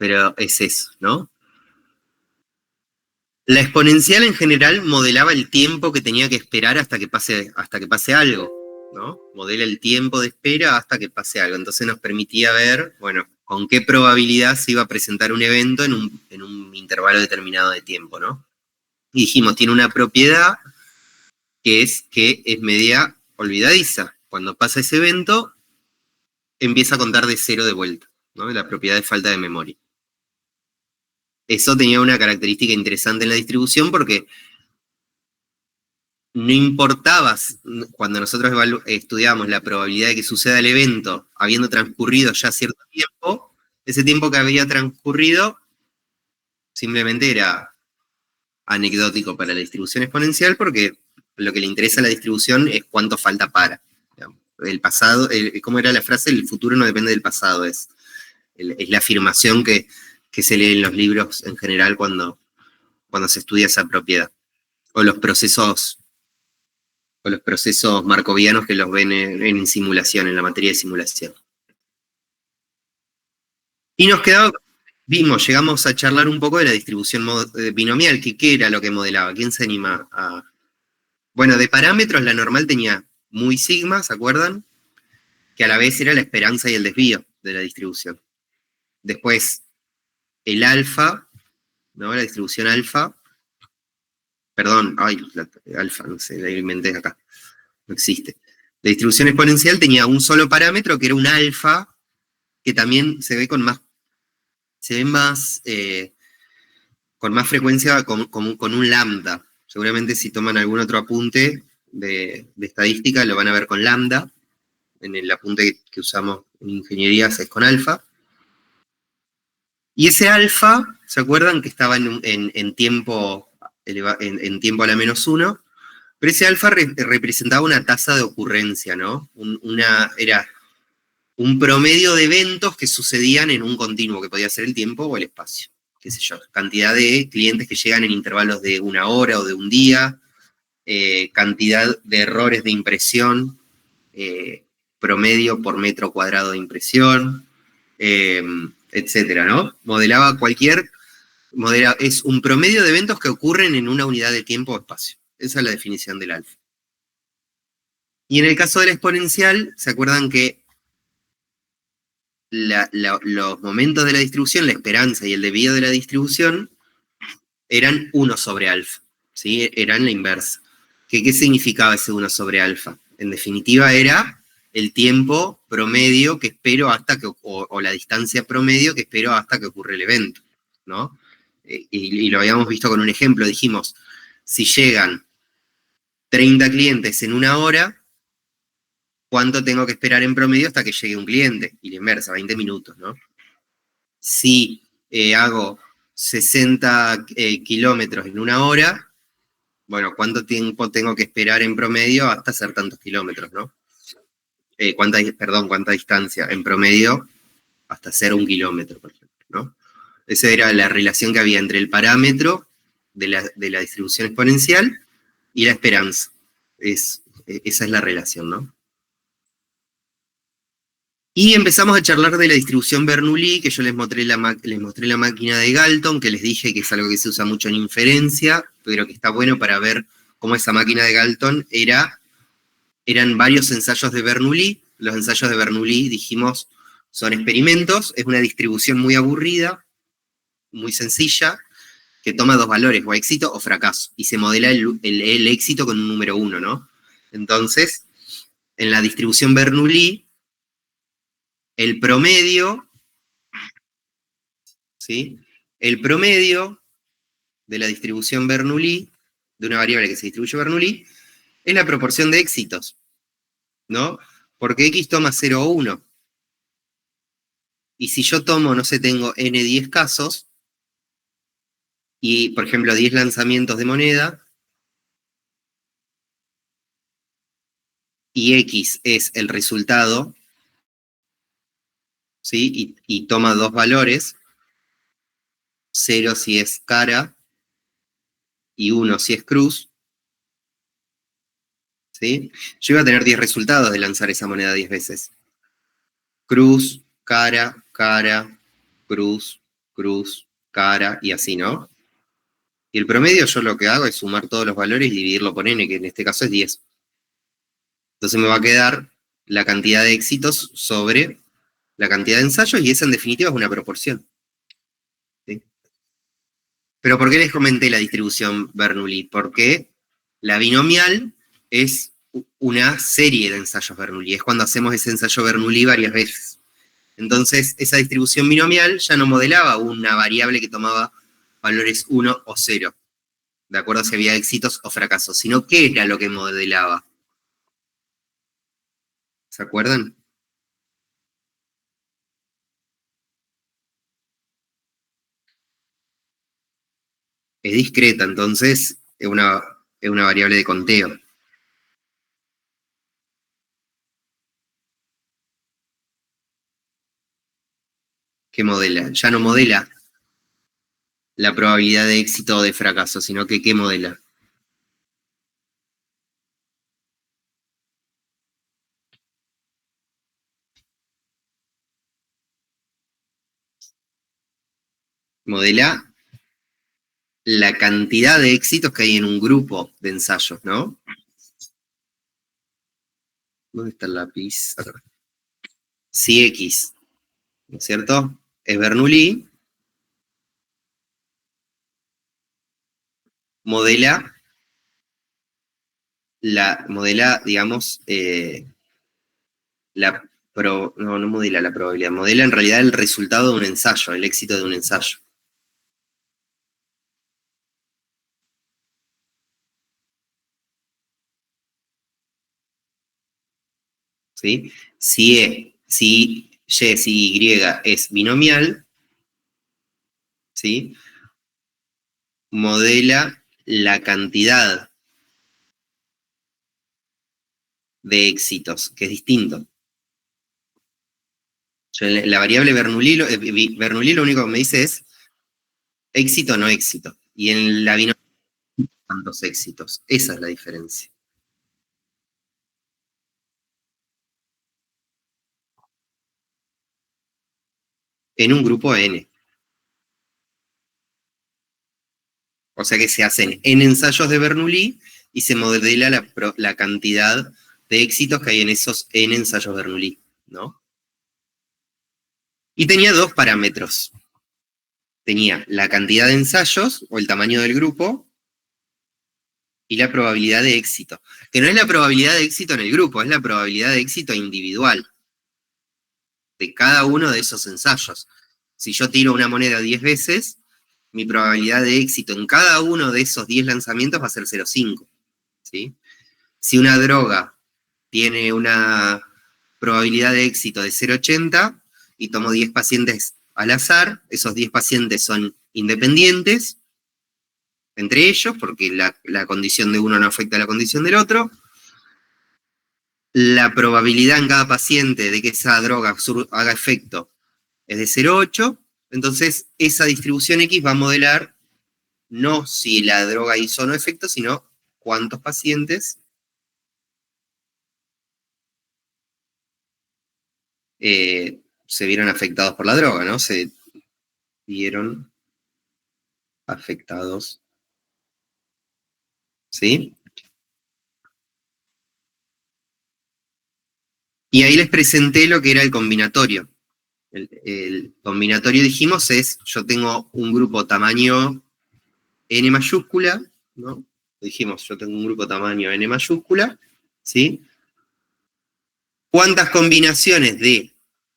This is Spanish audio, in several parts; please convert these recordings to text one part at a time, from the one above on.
pero es eso, ¿no? La exponencial en general modelaba el tiempo que tenía que esperar hasta que pase algo, ¿no? Modela el tiempo de espera hasta que pase algo. Entonces nos permitía ver, bueno, con qué probabilidad se iba a presentar un evento en un intervalo determinado de tiempo, ¿no? Y dijimos, tiene una propiedad que es media olvidadiza. Cuando pasa ese evento, empieza a contar de cero de vuelta, ¿no? La propiedad de falta de memoria. Eso tenía una característica interesante en la distribución porque no importaba, cuando nosotros estudiábamos la probabilidad de que suceda el evento, habiendo transcurrido ya cierto tiempo, ese tiempo que había transcurrido simplemente era anecdótico para la distribución exponencial, porque lo que le interesa a la distribución es cuánto falta para. El pasado, ¿cómo era la frase? El futuro no depende del pasado, es la afirmación que se lee en los libros en general cuando se estudia esa propiedad. O los procesos markovianos que los ven en simulación, en la materia de simulación. Y nos quedaba, llegamos a charlar un poco de la distribución binomial, que qué era lo que modelaba, quién se anima a... Bueno, de parámetros la normal tenía muy sigma, ¿se acuerdan? Que a la vez era la esperanza y el desvío de la distribución. Después, el alfa, ¿no? La distribución alfa, perdón, alfa, no sé, la inventé acá, no existe. La distribución exponencial tenía un solo parámetro, que era un alfa, que también se ve con más frecuencia con un lambda. Seguramente si toman algún otro apunte de estadística, lo van a ver con lambda. En el apunte que usamos en ingenierías es con alfa. Y ese alfa, ¿se acuerdan que estaba en tiempo a la menos 1? Pero ese alfa representaba una tasa de ocurrencia, ¿no? Era un promedio de eventos que sucedían en un continuo, que podía ser el tiempo o el espacio. Qué sé yo, cantidad de clientes que llegan en intervalos de una hora o de un día, cantidad de errores de impresión, promedio por metro cuadrado de impresión, etcétera, ¿no? Es un promedio de eventos que ocurren en una unidad de tiempo o espacio. Esa es la definición del alfa. Y en el caso de la exponencial, ¿se acuerdan que los momentos de la distribución, la esperanza y el desvío de la distribución, eran 1 sobre alfa, ¿sí? Eran la inversa. ¿Qué significaba ese 1 sobre alfa? En definitiva era el tiempo promedio que espero hasta que, o la distancia promedio que espero hasta que ocurre el evento, ¿no? Y lo habíamos visto con un ejemplo, dijimos, si llegan 30 clientes en una hora, ¿cuánto tengo que esperar en promedio hasta que llegue un cliente? Y la inversa, 20 minutos, ¿no? Si hago 60 kilómetros en una hora, bueno, ¿cuánto tiempo tengo que esperar en promedio hasta hacer tantos kilómetros, no? ¿Cuánta distancia en promedio hasta hacer 1 kilómetro, por ejemplo, ¿no? Esa era la relación que había entre el parámetro de la distribución exponencial y la esperanza. Esa es la relación, ¿no? Y empezamos a charlar de la distribución Bernoulli, que yo les mostré la máquina de Galton, que les dije que es algo que se usa mucho en inferencia, pero que está bueno para ver cómo esa máquina de Galton eran varios ensayos de Bernoulli. Los ensayos de Bernoulli, dijimos, son experimentos, es una distribución muy aburrida, muy sencilla, que toma 2 valores, o éxito o fracaso, y se modela el éxito con un número 1, ¿no? Entonces, en la distribución Bernoulli, el promedio, ¿sí? El promedio de la distribución Bernoulli, de una variable que se distribuye Bernoulli, es la proporción de éxitos, ¿no? Porque X toma 0 o 1. Y si yo tomo, no sé, tengo N 10 casos, y por ejemplo 10 lanzamientos de moneda, y X es el resultado, ¿sí? Y toma 2 valores, 0 si es cara, y 1 si es cruz, ¿sí? Yo iba a tener 10 resultados de lanzar esa moneda 10 veces. Cruz, cara, cruz, cruz, cara y así, ¿no? Y el promedio yo lo que hago es sumar todos los valores y dividirlo por n, que en este caso es 10. Entonces me va a quedar la cantidad de éxitos sobre la cantidad de ensayos y esa en definitiva es una proporción. ¿Sí? Pero ¿por qué les comenté la distribución Bernoulli? Porque la binomial es una serie de ensayos Bernoulli, es cuando hacemos ese ensayo Bernoulli varias veces. Entonces, esa distribución binomial ya no modelaba una variable que tomaba valores 1 o 0, de acuerdo a si había éxitos o fracasos, sino qué era lo que modelaba. ¿Se acuerdan? Es discreta, entonces es una variable de conteo. ¿Qué modela? Ya no modela la probabilidad de éxito o de fracaso, sino que ¿qué modela? Modela la cantidad de éxitos que hay en un grupo de ensayos, ¿no? ¿Dónde está el lápiz? Si X, ¿no es cierto? Es Bernoulli, modela digamos, no modela la probabilidad, modela en realidad el resultado de un ensayo, el éxito de un ensayo. ¿Sí? Si Y, si Y es binomial, ¿sí? Modela la cantidad de éxitos, que es distinto. La variable Bernoulli lo único que me dice es éxito o no éxito. Y en la binomial, ¿cuántos éxitos? Esa es la diferencia. En un grupo N. O sea que se hacen N ensayos de Bernoulli y se modela la cantidad de éxitos que hay en esos N ensayos de Bernoulli, ¿no? Y tenía dos parámetros. Tenía la cantidad de ensayos, o el tamaño del grupo, y la probabilidad de éxito. Que no es la probabilidad de éxito en el grupo, es la probabilidad de éxito individual de cada uno de esos ensayos. Si yo tiro una moneda 10 veces, mi probabilidad de éxito en cada uno de esos 10 lanzamientos va a ser 0,5. ¿Sí? Si una droga tiene una probabilidad de éxito de 0,80 y tomo 10 pacientes al azar, esos 10 pacientes son independientes entre ellos, porque la condición de uno no afecta a la condición del otro. La probabilidad en cada paciente de que esa droga haga efecto es de 0,8, entonces esa distribución X va a modelar no si la droga hizo o no efecto, sino cuántos pacientes se vieron afectados por la droga, ¿no? Se vieron afectados, ¿sí? Y ahí les presenté lo que era el combinatorio. El combinatorio, dijimos, es, yo tengo un grupo tamaño N mayúscula, ¿no? Dijimos, yo tengo un grupo tamaño N mayúscula, ¿sí? ¿Cuántas combinaciones de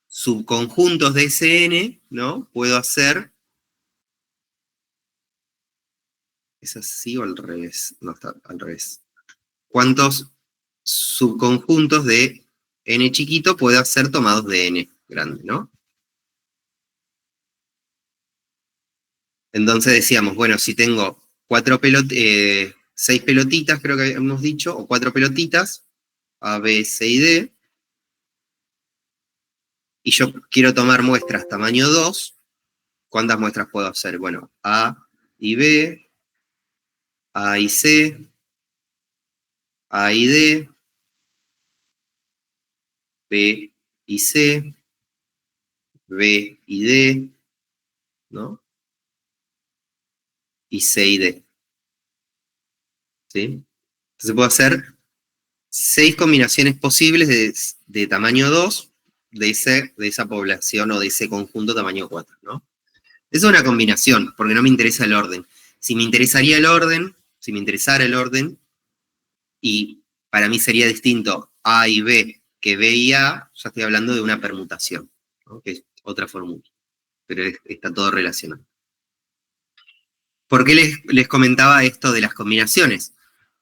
subconjuntos de ese N, ¿no? Puedo hacer? ¿Es así o al revés? No, está al revés. ¿Cuántos subconjuntos de N chiquito puedo hacer tomados de N grande, ¿no? Entonces decíamos, bueno, si tengo 6 pelotitas, creo que hemos dicho, o 4 pelotitas, A, B, C y D, y yo quiero tomar muestras tamaño 2, ¿cuántas muestras puedo hacer? Bueno, A y B, A y C, A y D, B y C, B y D, ¿no? Y C y D. ¿Sí? Entonces puedo hacer 6 combinaciones posibles de tamaño 2 de esa población o de ese conjunto tamaño 4, ¿no? Esa es una combinación, porque no me interesa el orden. Si me interesaría el orden, si me interesara el orden, y para mí sería distinto A y B que B y A, ya estoy hablando de una permutación, ¿no? Que es otra fórmula, pero está todo relacionado. ¿Por qué les comentaba esto de las combinaciones?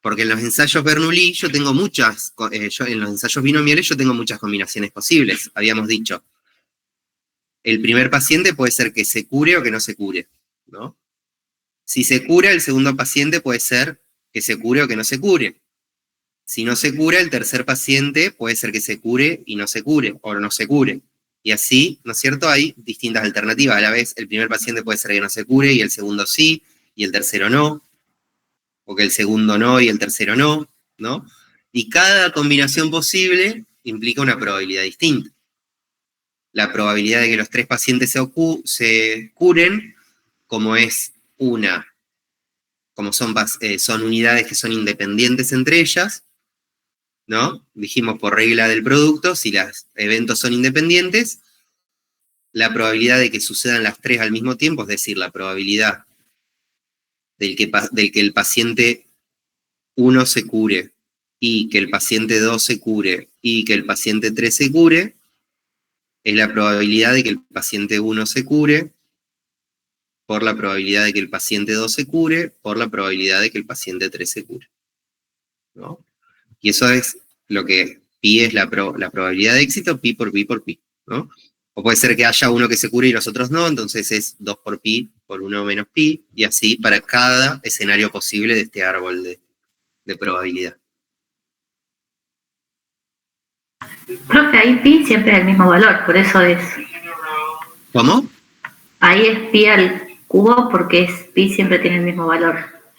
Porque en los ensayos Bernoulli yo tengo muchas, en los ensayos binomiales yo tengo muchas combinaciones posibles. Habíamos dicho, el primer paciente puede ser que se cure o que no se cure, ¿no? Si se cura, el segundo paciente puede ser que se cure o que no se cure. Si no se cura, el tercer paciente puede ser que se cure y no se cure, o no se cure. Y así, ¿no es cierto? Hay distintas alternativas. A la vez, el primer paciente puede ser que no se cure y el segundo sí, y el tercero no, o que el segundo no y el tercero no, ¿no? Y cada combinación posible implica una probabilidad distinta. La probabilidad de que los 3 pacientes se curen, como es como son unidades que son independientes entre ellas, ¿no? Dijimos por regla del producto, si los eventos son independientes, la probabilidad de que sucedan las 3 al mismo tiempo, es decir, la probabilidad del que el paciente 1 se cure, y que el paciente 2 se cure, y que el paciente 3 se cure, es la probabilidad de que el paciente 1 se cure, por la probabilidad de que el paciente 2 se cure, por la probabilidad de que el paciente 3 se cure, ¿no? Y eso es lo que pi es la probabilidad de éxito, pi por pi por pi, ¿no? O puede ser que haya uno que se cure y los otros no, entonces es 2 por pi por 1 menos pi, y así para cada escenario posible de este árbol de probabilidad. Profe, ahí pi siempre es el mismo valor, por eso es... ¿Cómo? Ahí es pi al cubo porque pi siempre tiene el mismo valor.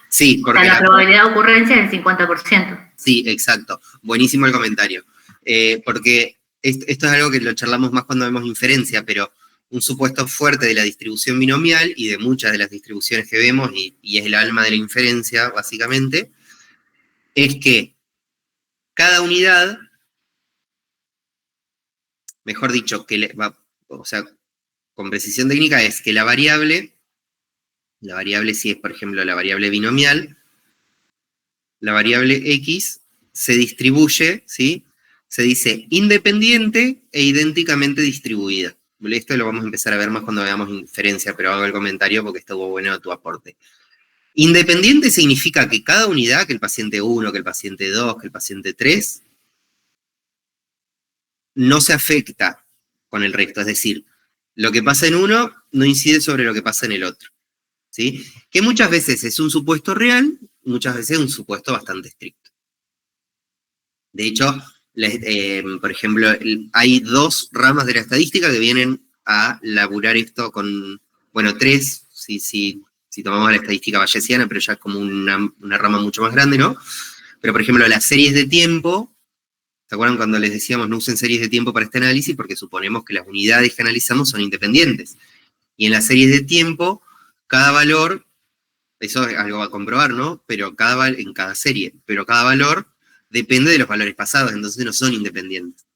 Sí, porque o sea, la probabilidad de ocurrencia es el 50%. Sí, exacto. Buenísimo el comentario. Porque esto es algo que lo charlamos más cuando vemos inferencia, pero un supuesto fuerte de la distribución binomial y de muchas de las distribuciones que vemos, y es el alma de la inferencia, básicamente, es que cada unidad, mejor dicho, o sea, con precisión técnica es que la variable si es, por ejemplo, la variable binomial, la variable x se distribuye, ¿sí? Se dice independiente e idénticamente distribuida. Esto lo vamos a empezar a ver más cuando veamos inferencia, pero hago el comentario porque estuvo bueno tu aporte. Independiente significa que cada unidad, que el paciente 1, que el paciente 2, que el paciente 3, no se afecta con el resto. Es decir, lo que pasa en uno no incide sobre lo que pasa en el otro, ¿sí? Que muchas veces es un supuesto real, muchas veces es un supuesto bastante estricto. De hecho, por ejemplo, hay 2 ramas de la estadística que vienen a laburar esto con, bueno, 3, si tomamos la estadística bayesiana, pero ya es como una rama mucho más grande, ¿no? Pero, por ejemplo, las series de tiempo, ¿se acuerdan cuando les decíamos no usen series de tiempo para este análisis? Porque suponemos que las unidades que analizamos son independientes. Y en las series de tiempo, cada valor, eso es algo a comprobar, ¿no? Pero en cada serie, pero cada valor depende de los valores pasados, entonces no son independientes.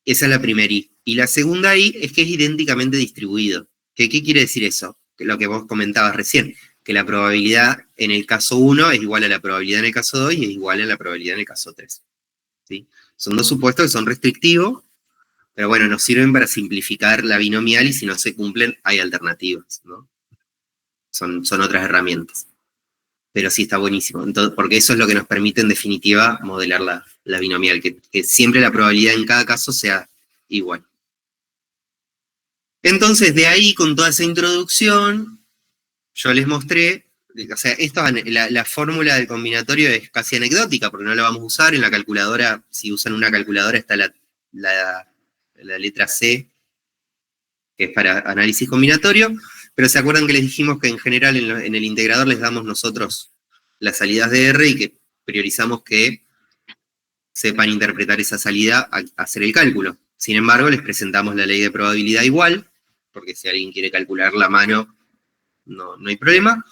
Esa es la primera I. Y la segunda I es que es idénticamente distribuido. ¿Qué quiere decir eso? Lo que vos comentabas recién, que la probabilidad en el caso 1 es igual a la probabilidad en el caso 2 y es igual a la probabilidad en el caso 3. ¿Sí? Son 2 supuestos que son restrictivos, pero bueno, nos sirven para simplificar la binomial y si no se cumplen hay alternativas, ¿no? Son otras herramientas. Pero sí está buenísimo, entonces, porque eso es lo que nos permite en definitiva modelar la binomial, que siempre la probabilidad en cada caso sea igual. Entonces, de ahí, con toda esa introducción, yo les mostré, o sea, la fórmula del combinatorio es casi anecdótica, porque no la vamos a usar en la calculadora. Si usan una calculadora está la letra C, que es para análisis combinatorio, pero se acuerdan que les dijimos que en general en el integrador les damos nosotros las salidas de R y que priorizamos que sepan interpretar esa salida a hacer el cálculo. Sin embargo, les presentamos la ley de probabilidad igual, porque si alguien quiere calcular la mano, no hay problema.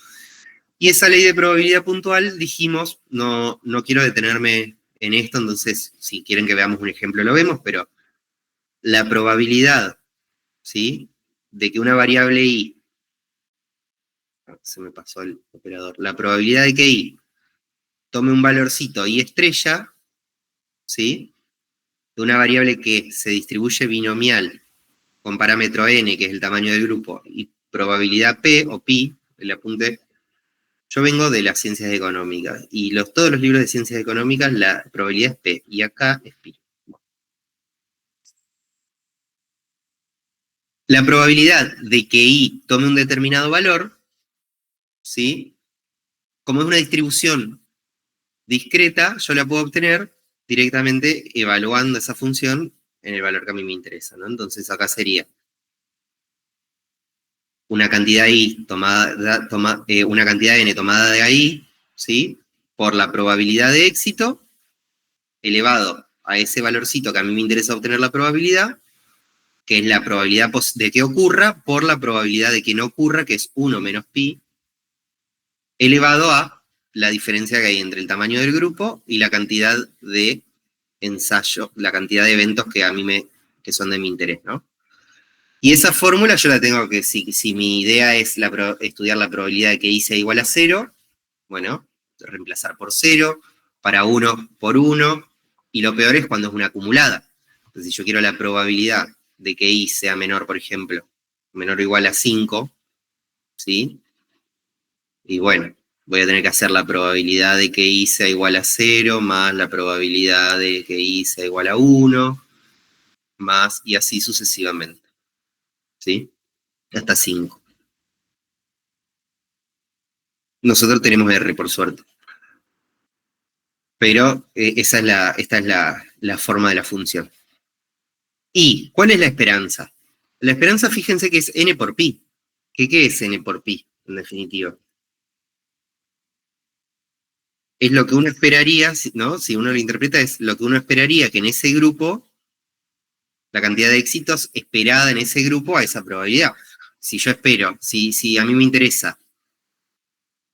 Y esa ley de probabilidad puntual, dijimos, no quiero detenerme en esto, entonces si quieren que veamos un ejemplo lo vemos, pero la probabilidad, ¿sí?, de que una variable i, se me pasó el operador, la probabilidad de que i tome un valorcito i estrella, ¿sí?, de una variable que se distribuye binomial con parámetro n, que es el tamaño del grupo, y probabilidad p o pi, el apunte. Yo vengo de las ciencias económicas, y todos los libros de ciencias económicas la probabilidad es p, y acá es pi. La probabilidad de que i tome un determinado valor, ¿sí?, como es una distribución discreta, yo la puedo obtener directamente evaluando esa función en el valor que a mí me interesa, ¿no? Entonces acá sería una cantidad i una cantidad n tomada de ahí, ¿sí?, por la probabilidad de éxito, elevado a ese valorcito que a mí me interesa obtener la probabilidad, que es la probabilidad de que ocurra, por la probabilidad de que no ocurra, que es 1 menos pi, elevado a la diferencia que hay entre el tamaño del grupo y la cantidad de ensayo, la cantidad de eventos que a mí que son de mi interés, ¿no? Y esa fórmula yo la tengo que, si mi idea es estudiar la probabilidad de que i sea igual a 0, bueno, reemplazar por 0, para 1 por 1, y lo peor es cuando es una acumulada. Entonces, si yo quiero la probabilidad de que i sea menor, por ejemplo, menor o igual a 5, ¿sí? Y bueno, voy a tener que hacer la probabilidad de que i sea igual a 0, más la probabilidad de que i sea igual a 1, más, y así sucesivamente, ¿sí? Hasta 5. Nosotros tenemos R, por suerte. Pero esta es la forma de la función. ¿Y cuál es la esperanza? La esperanza, fíjense que es n por pi. ¿Qué es n por pi, en definitiva? Es lo que uno esperaría, ¿no? Si uno lo interpreta, es lo que uno esperaría que en ese grupo, la cantidad de éxitos esperada en ese grupo a esa probabilidad. Si yo espero, si a mí me interesa,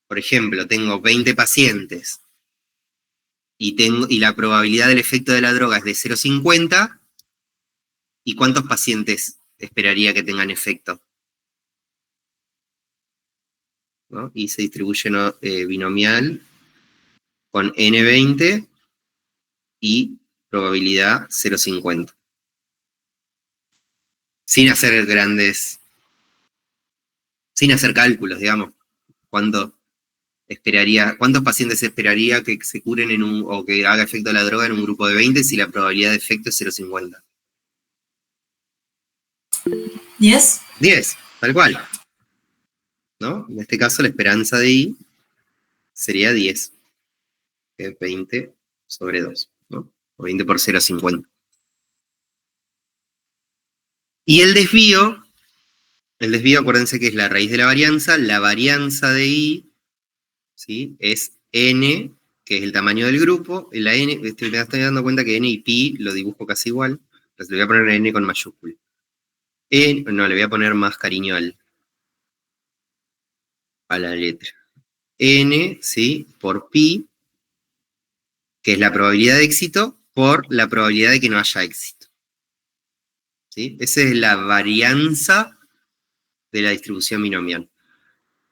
por ejemplo, tengo 20 pacientes y la probabilidad del efecto de la droga es de 0,50, ¿y cuántos pacientes esperaría que tengan efecto? ¿No? Y se distribuye binomial con n20 y probabilidad 0,50. Sin hacer cálculos, digamos. ¿Cuántos pacientes esperaría que se curen o que haga efecto la droga en un grupo de 20 si la probabilidad de efecto es 0,50? 10. 10, tal cual. ¿No? En este caso la esperanza de i sería 10, que es 20 sobre 2, ¿no? O 20 por 0,50. Y el desvío, acuérdense que es la raíz de la varianza de i, ¿sí?, es n, que es el tamaño del grupo. La n, me estoy dando cuenta que n y pi lo dibujo casi igual, entonces le voy a poner n con mayúscula. No, le voy a poner más cariño a la letra. N, ¿sí?, por pi, que es la probabilidad de éxito, por la probabilidad de que no haya éxito. ¿Sí? Esa es la varianza de la distribución binomial.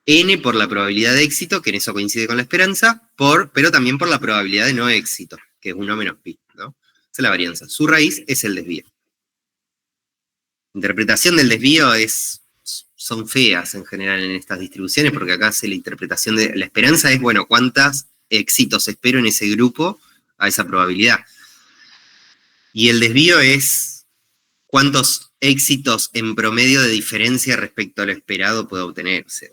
N por la probabilidad de éxito, que en eso coincide con la esperanza, pero también por la probabilidad de no éxito, que es 1 menos pi, ¿no? Esa es la varianza. Su raíz es el desvío. Interpretación del desvío son feas en general en estas distribuciones, porque acá hace la interpretación de la esperanza es, bueno, cuántos éxitos espero en ese grupo a esa probabilidad. Y el desvío es cuántos éxitos en promedio de diferencia respecto a lo esperado puedo obtener. O sea,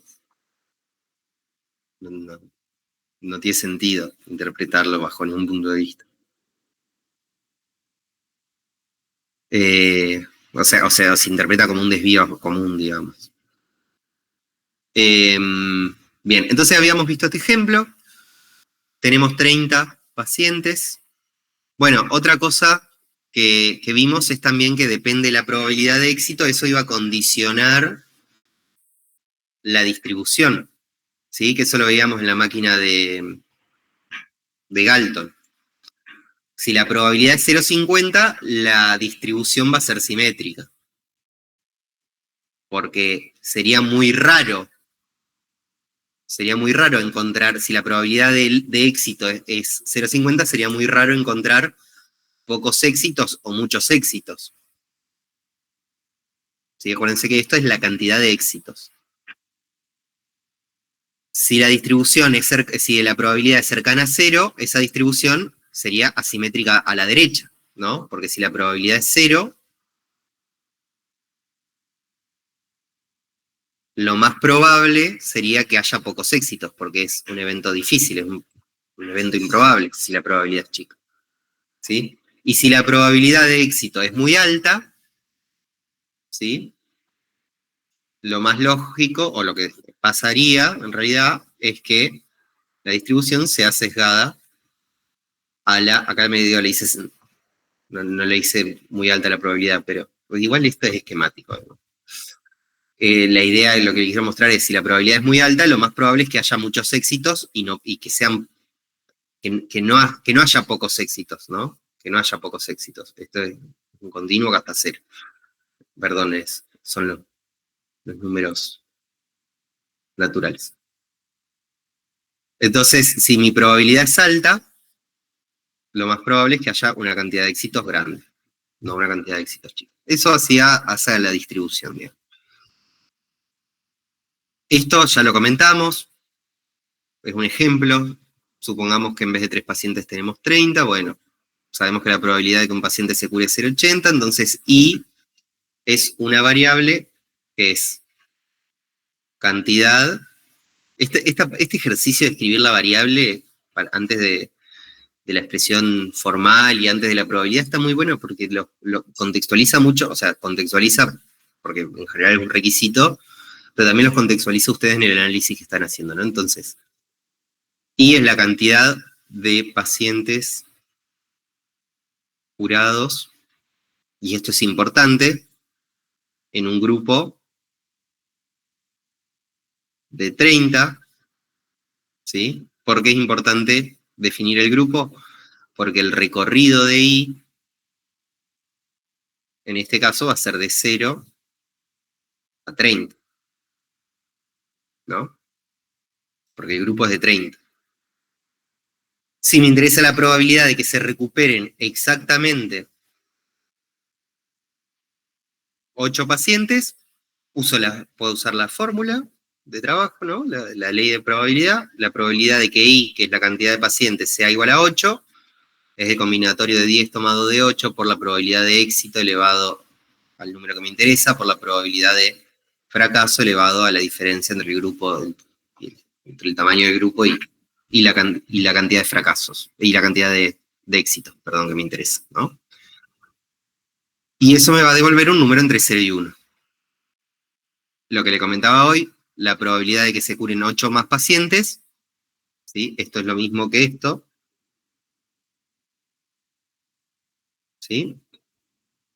no tiene sentido interpretarlo bajo ningún punto de vista. O sea, se interpreta como un desvío común, digamos. Bien, entonces habíamos visto este ejemplo. Tenemos 30 pacientes. Bueno, otra cosa que vimos es también que depende de la probabilidad de éxito, eso iba a condicionar la distribución, ¿sí? Que eso lo veíamos en la máquina de Galton. Si la probabilidad es 0,50, la distribución va a ser simétrica. Porque sería muy raro encontrar, si la probabilidad de éxito es 0,50, sería muy raro encontrar pocos éxitos o muchos éxitos. ¿Sí? Acuérdense que esto es la cantidad de éxitos. Si la distribución si la probabilidad es cercana a 0, esa distribución sería asimétrica a la derecha, ¿no? Porque si la probabilidad es 0, lo más probable sería que haya pocos éxitos, porque es un evento difícil, es un evento improbable, si la probabilidad es chica. ¿Sí? Y si la probabilidad de éxito es muy alta, ¿sí? Lo más lógico, o lo que pasaría, en realidad, es que la distribución sea sesgada a acá medio le hice, no le hice muy alta la probabilidad, pero pues igual esto es esquemático, ¿no? La idea de lo que quiero mostrar es, si la probabilidad es muy alta, lo más probable es que haya muchos éxitos y que sean, que no haya pocos éxitos, ¿no? Que no haya pocos éxitos. Esto es un continuo que hasta 0. Perdón, son los números naturales. Entonces, si mi probabilidad es alta, lo más probable es que haya una cantidad de éxitos grande, no una cantidad de éxitos chicos. Eso hacia la distribución, bien. Esto ya lo comentamos, es un ejemplo. Supongamos que en vez de 3 pacientes tenemos 30, bueno, sabemos que la probabilidad de que un paciente se cure es 0,80, entonces I es una variable que es cantidad. Este ejercicio de escribir la variable antes de la expresión formal y antes de la probabilidad está muy bueno porque lo contextualiza mucho, o sea, contextualiza, porque en general es un requisito, pero también los contextualiza ustedes en el análisis que están haciendo, ¿no? Entonces, I es la cantidad de pacientes curados, y esto es importante, en un grupo de 30, ¿sí? ¿Por qué es importante definir el grupo? Porque el recorrido de I, en este caso, va a ser de 0 a 30, ¿no? Porque el grupo es de 30. Si me interesa la probabilidad de que se recuperen exactamente 8 pacientes, puedo usar la fórmula de trabajo, ¿no? La ley de probabilidad. La probabilidad de que I, que es la cantidad de pacientes, sea igual a 8, es el combinatorio de 10 tomado de 8 por la probabilidad de éxito elevado al número que me interesa, por la probabilidad de fracaso elevado a la diferencia entre el grupo, entre el tamaño del grupo y la cantidad de fracasos, y la cantidad de éxitos, perdón, que me interesa, ¿no? Y eso me va a devolver un número entre 0 y 1. Lo que le comentaba hoy, la probabilidad de que se curen 8 más pacientes, ¿sí? Esto es lo mismo que esto, ¿sí?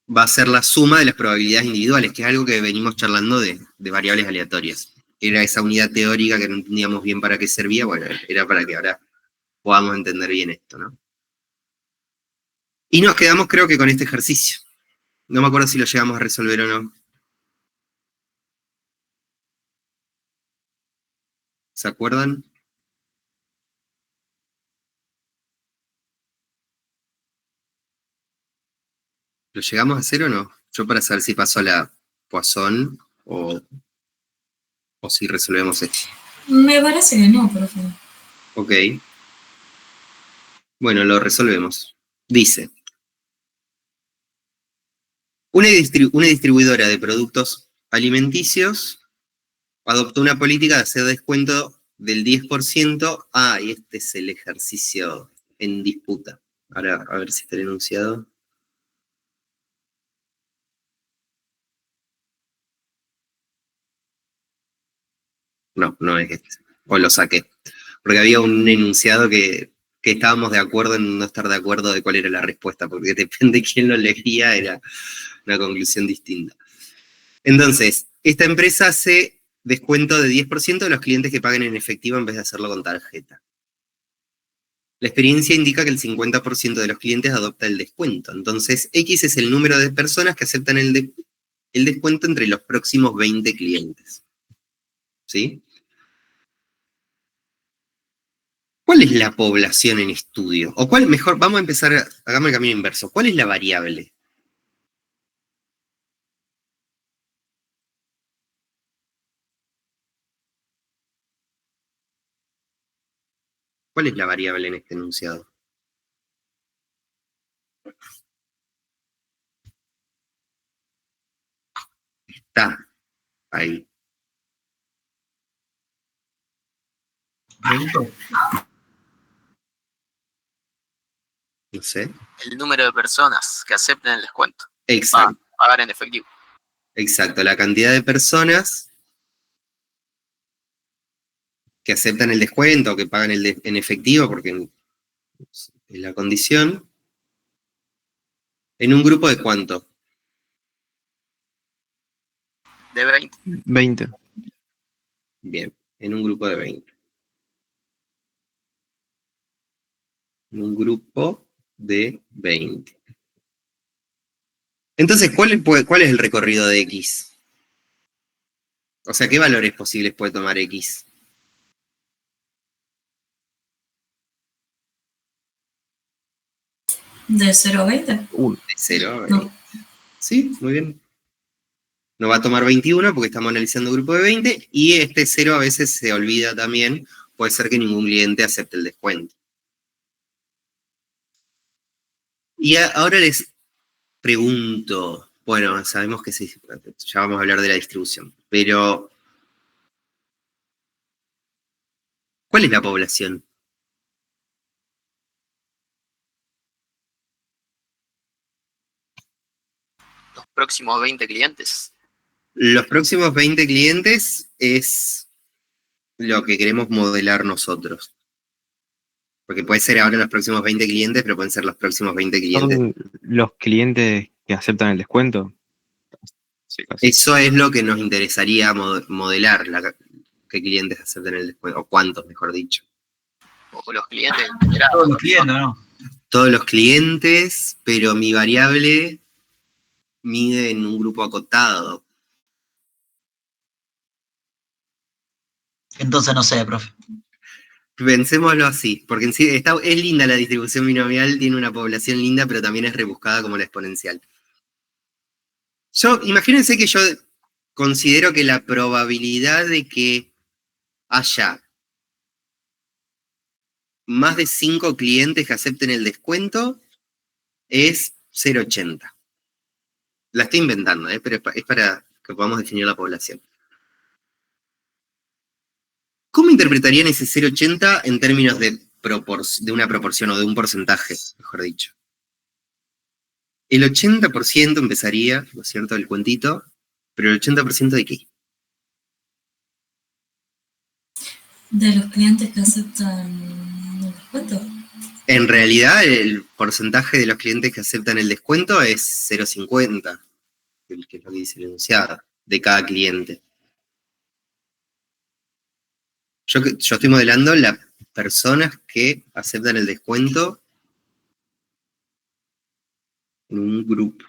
Va a ser la suma de las probabilidades individuales, que es algo que venimos charlando de variables aleatorias. Era esa unidad teórica que no entendíamos bien para qué servía, bueno, era para que ahora podamos entender bien esto, ¿no? Y nos quedamos, creo que, con este ejercicio. No me acuerdo si lo llegamos a resolver o no. ¿Se acuerdan? ¿Lo llegamos a hacer o no? Yo para saber si paso a la Poisson o si resolvemos esto. Me parece que no, por favor. Ok. Bueno, lo resolvemos. Dice, una distribuidora de productos alimenticios adoptó una política de hacer descuento del 10%. Y este es el ejercicio en disputa. Ahora, a ver si está el enunciado. No, no es este. O lo saqué. Porque había un enunciado que que estábamos de acuerdo en no estar de acuerdo de cuál era la respuesta, porque depende de quién lo elegía, era una conclusión distinta. Entonces, esta empresa hace descuento de 10% de los clientes que paguen en efectivo en vez de hacerlo con tarjeta. La experiencia indica que el 50% de los clientes adopta el descuento. Entonces, X es el número de personas que aceptan el descuento entre los próximos 20 clientes. ¿Sí? ¿Cuál es la población en estudio? O cuál, mejor, vamos a empezar, hagamos el camino inverso. ¿Cuál es la variable? ¿Cuál es la variable en este enunciado? Está ahí. No sé. El número de personas que acepten el descuento. Exacto. Pagar en efectivo. Exacto. La cantidad de personas que aceptan el descuento o que pagan en efectivo, porque es la condición, en un grupo de ¿cuánto? De 20. 20. Bien, en un grupo de 20. En un grupo de 20. Entonces, ¿cuál es el recorrido de X? O sea, ¿qué valores posibles puede tomar X? ¿De 0 a 20? De 0 a 20. No. Sí, muy bien. No va a tomar 21 porque estamos analizando un grupo de 20 y este 0 a veces se olvida también. Puede ser que ningún cliente acepte el descuento. Y ahora les pregunto, bueno, sabemos que sí, ya vamos a hablar de la distribución, pero ¿cuál es la población? Los próximos 20 clientes. Los próximos 20 clientes es lo que queremos modelar nosotros. Porque puede ser ahora los próximos 20 clientes, pero pueden ser los próximos 20 clientes. ¿Son los clientes que aceptan el descuento? Sí, casi. Eso es lo que nos interesaría modelar, qué clientes aceptan el descuento, o cuántos, mejor dicho. O los clientes. Todos los clientes, ¿no? Todos los clientes, pero mi variable mide en un grupo acotado. Entonces no sé, profe. Pensémoslo así, porque en sí es linda la distribución binomial, tiene una población linda, pero también es rebuscada como la exponencial. Imagínense que yo considero que la probabilidad de que haya más de 5 clientes que acepten el descuento es 0,80. La estoy inventando, pero es para que podamos definir la población. ¿Cómo interpretarían ese 0,80 en términos de una proporción o de un porcentaje, mejor dicho? El 80% empezaría, ¿no es cierto?, el cuentito, pero el 80% ¿de qué? ¿De los clientes que aceptan el descuento? En realidad, el porcentaje de los clientes que aceptan el descuento es 0,50, que es lo que dice el enunciado, de cada cliente. Yo estoy modelando las personas que aceptan el descuento en un grupo.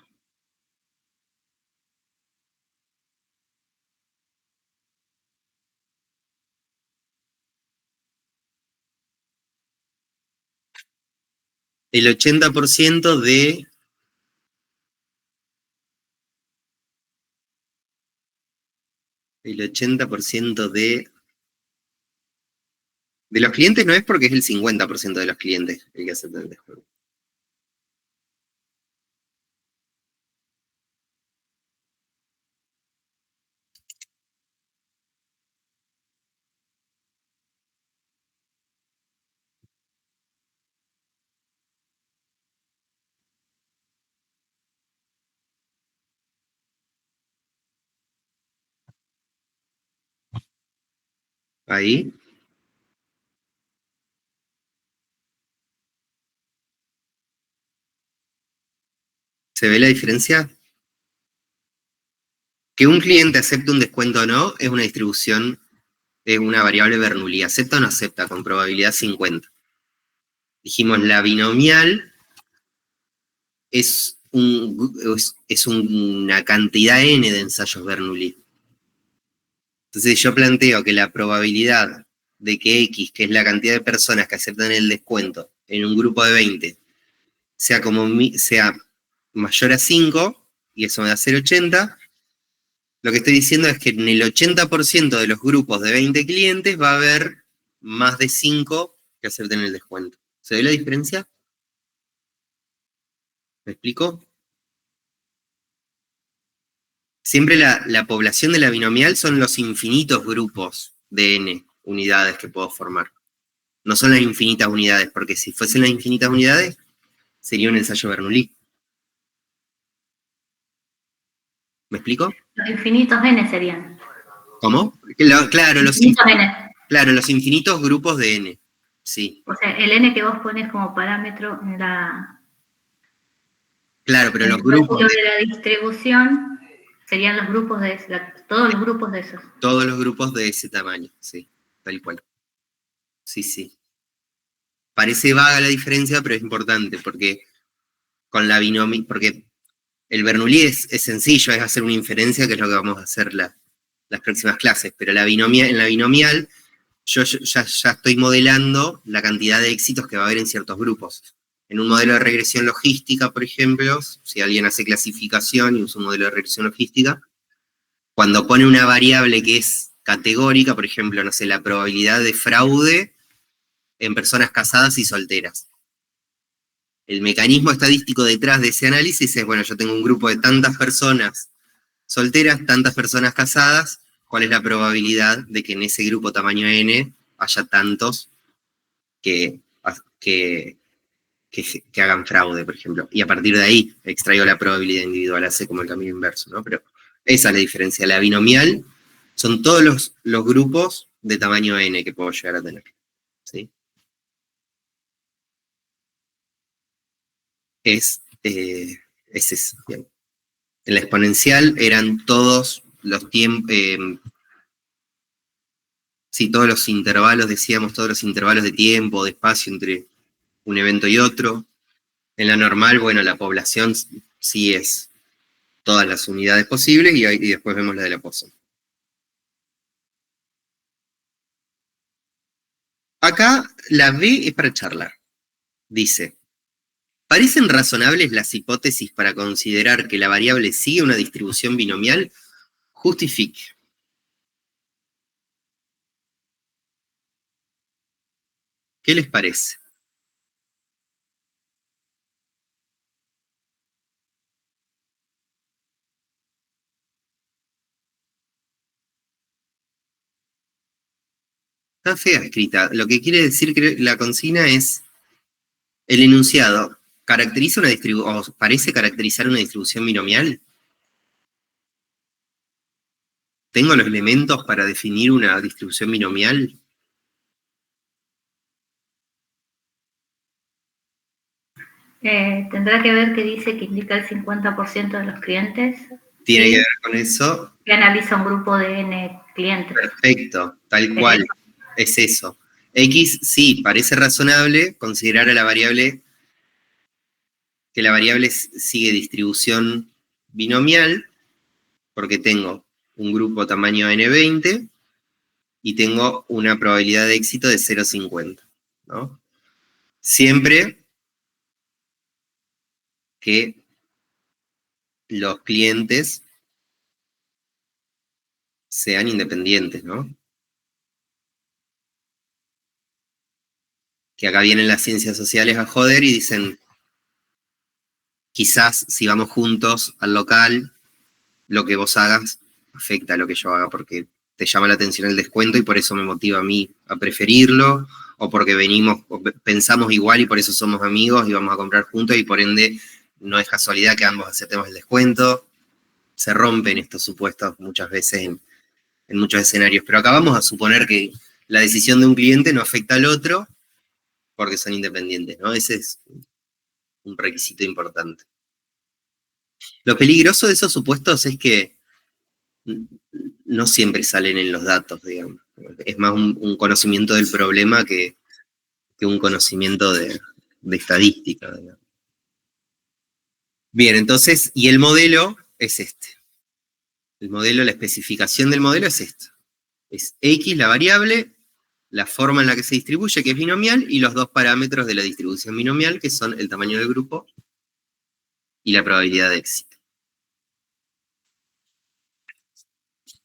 El 80% de los clientes no es porque es el 50% de los clientes el que aceptan el descuento. Ahí. ¿Se ve la diferencia? Que un cliente acepte un descuento o no es una distribución, es una variable Bernoulli. ¿Acepta o no acepta? Con probabilidad 50. Dijimos, la binomial es una cantidad n de ensayos Bernoulli. Entonces yo planteo que la probabilidad de que X, que es la cantidad de personas que aceptan el descuento en un grupo de 20, sea mayor a 5, y eso me da 0,80, lo que estoy diciendo es que en el 80% de los grupos de 20 clientes va a haber más de 5 que acepten el descuento. ¿Se ve la diferencia? ¿Me explico? Siempre la población de la binomial son los infinitos grupos de n unidades que puedo formar. No son las infinitas unidades, porque si fuesen las infinitas unidades, sería un ensayo Bernoulli. ¿Me explico? Los infinitos n serían. ¿Cómo? Claro, Infinitos n. los infinitos grupos de n. Sí. O sea, el n que vos pones como parámetro en Claro, pero en los el grupos cálculo de la distribución serían los grupos todos los grupos de esos. todos los grupos de ese tamaño, sí, tal cual. Sí, sí. Parece vaga la diferencia, pero es importante, porque con la binomial, porque el Bernoulli es sencillo, es hacer una inferencia, que es lo que vamos a hacer las próximas clases, pero en la binomial yo ya estoy modelando la cantidad de éxitos que va a haber en ciertos grupos. En un modelo de regresión logística, por ejemplo, si alguien hace clasificación y usa un modelo de regresión logística, cuando pone una variable que es categórica, por ejemplo, no sé, la probabilidad de fraude en personas casadas y solteras. El mecanismo estadístico detrás de ese análisis es, bueno, yo tengo un grupo de tantas personas solteras, tantas personas casadas, ¿cuál es la probabilidad de que en ese grupo tamaño n haya tantos que hagan fraude, por ejemplo? Y a partir de ahí extraigo la probabilidad individual, hace como el camino inverso, ¿no? Pero esa es la diferencia. La binomial son todos los grupos de tamaño n que puedo llegar a tener, ¿sí? Es eso, bien. En la exponencial eran todos los tiempos, sí, todos los intervalos, decíamos, todos los intervalos de tiempo, de espacio entre un evento y otro. En la normal, bueno, la población sí es todas las unidades posibles y después vemos la de la Poisson. Acá la B es para charlar. Dice, ¿parecen razonables las hipótesis para considerar que la variable sigue una distribución binomial? Justifique. ¿Qué les parece? Está fea escrita. Lo que quiere decir que la consigna es el enunciado. ¿Caracteriza una distribución, o parece caracterizar una distribución binomial? ¿Tengo los elementos para definir una distribución binomial? Tendrá que ver que dice que indica el 50% de los clientes. Tiene Sí. que ver con eso. Que analiza un grupo de n clientes. Perfecto, tal cual. Es eso. X, sí, parece razonable considerar a la variable que la variable sigue distribución binomial, porque tengo un grupo tamaño n20 y tengo una probabilidad de éxito de 0,50, ¿no? Siempre que los clientes sean independientes, ¿no? Que acá vienen las ciencias sociales a joder y dicen, quizás si vamos juntos al local, lo que vos hagas afecta a lo que yo haga, porque te llama la atención el descuento y por eso me motiva a mí a preferirlo, o porque pensamos igual y por eso somos amigos y vamos a comprar juntos y por ende no es casualidad que ambos aceptemos el descuento. Se rompen estos supuestos muchas veces en muchos escenarios, pero acá vamos a suponer que la decisión de un cliente no afecta al otro porque son independientes, ¿no? Ese es un requisito importante. Lo peligroso de esos supuestos es que no siempre salen en los datos, digamos. Es más un conocimiento del problema que un conocimiento de estadística, digamos. Bien, entonces, y el modelo es este. El modelo, la especificación del modelo es esto. Es X la variable, la forma en la que se distribuye, que es binomial, y los dos parámetros de la distribución binomial, que son el tamaño del grupo y la probabilidad de éxito.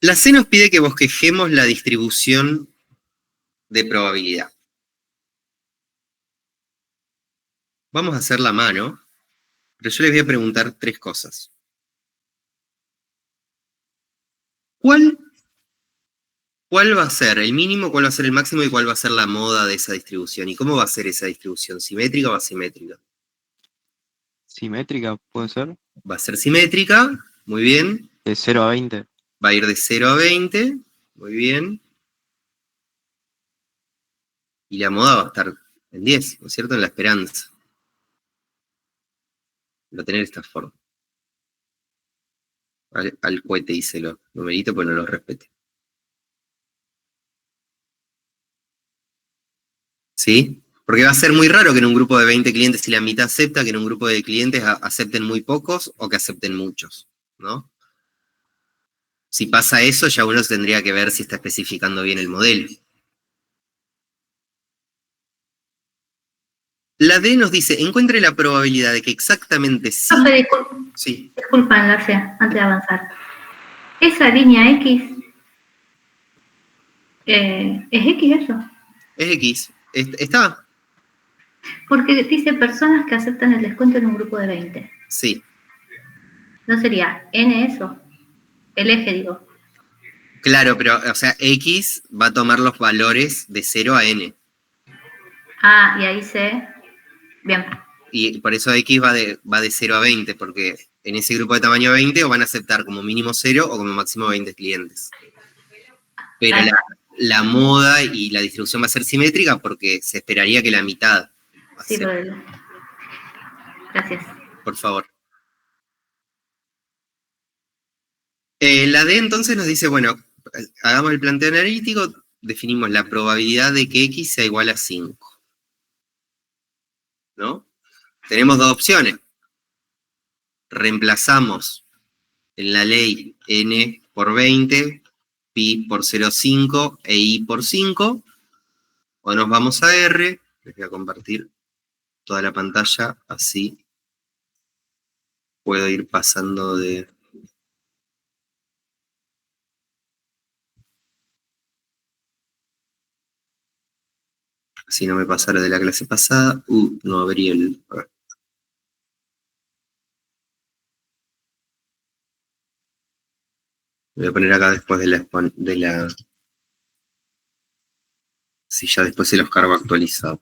La C nos pide que bosquejemos la distribución de probabilidad. Vamos a hacerla a mano, pero yo les voy a preguntar 3 cosas. ¿Cuál va a ser el mínimo, cuál va a ser el máximo y cuál va a ser la moda de esa distribución? ¿Y cómo va a ser esa distribución? ¿Simétrica o asimétrica? Simétrica, puede ser. Va a ser simétrica, muy bien. De 0 a 20. Va a ir de 0 a 20, muy bien. Y la moda va a estar en 10, ¿no es cierto? En la esperanza. Va a tener esta forma. Al cohete hice los numeritos, pues no los respete. ¿Sí? Porque va a ser muy raro que en un grupo de 20 clientes, si la mitad acepta, que en un grupo de clientes acepten muy pocos o que acepten muchos, ¿no? Si pasa eso, ya uno tendría que ver si está especificando bien el modelo. La D nos dice, encuentre la probabilidad de que exactamente sí... Profe, Sí. disculpa, enlace, antes de avanzar. Esa línea X, ¿es X eso? Es X. ¿Está? Porque dice personas que aceptan el descuento en un grupo de 20. Sí. ¿No sería N eso? El eje, digo. Claro, pero, o sea, X va a tomar los valores de 0 a N. Ah, y ahí se... Bien. Y por eso X va de 0 a 20, porque en ese grupo de tamaño 20 o van a aceptar como mínimo 0 o como máximo 20 clientes. Pero la moda y la distribución va a ser simétrica porque se esperaría que la mitad Sí, acepte. gracias. Por favor. La D entonces nos dice, bueno, hagamos el planteo analítico, definimos la probabilidad de que X sea igual a 5. ¿No? Tenemos 2 opciones. Reemplazamos en la ley N por 20, pi por 0,5 e I por 5, o nos vamos a R, les voy a compartir toda la pantalla, así puedo ir pasando de... Si no me pasara de la clase pasada, no abrí el... A ver. Voy a poner acá después de la... Si ya después se los cargo actualizado.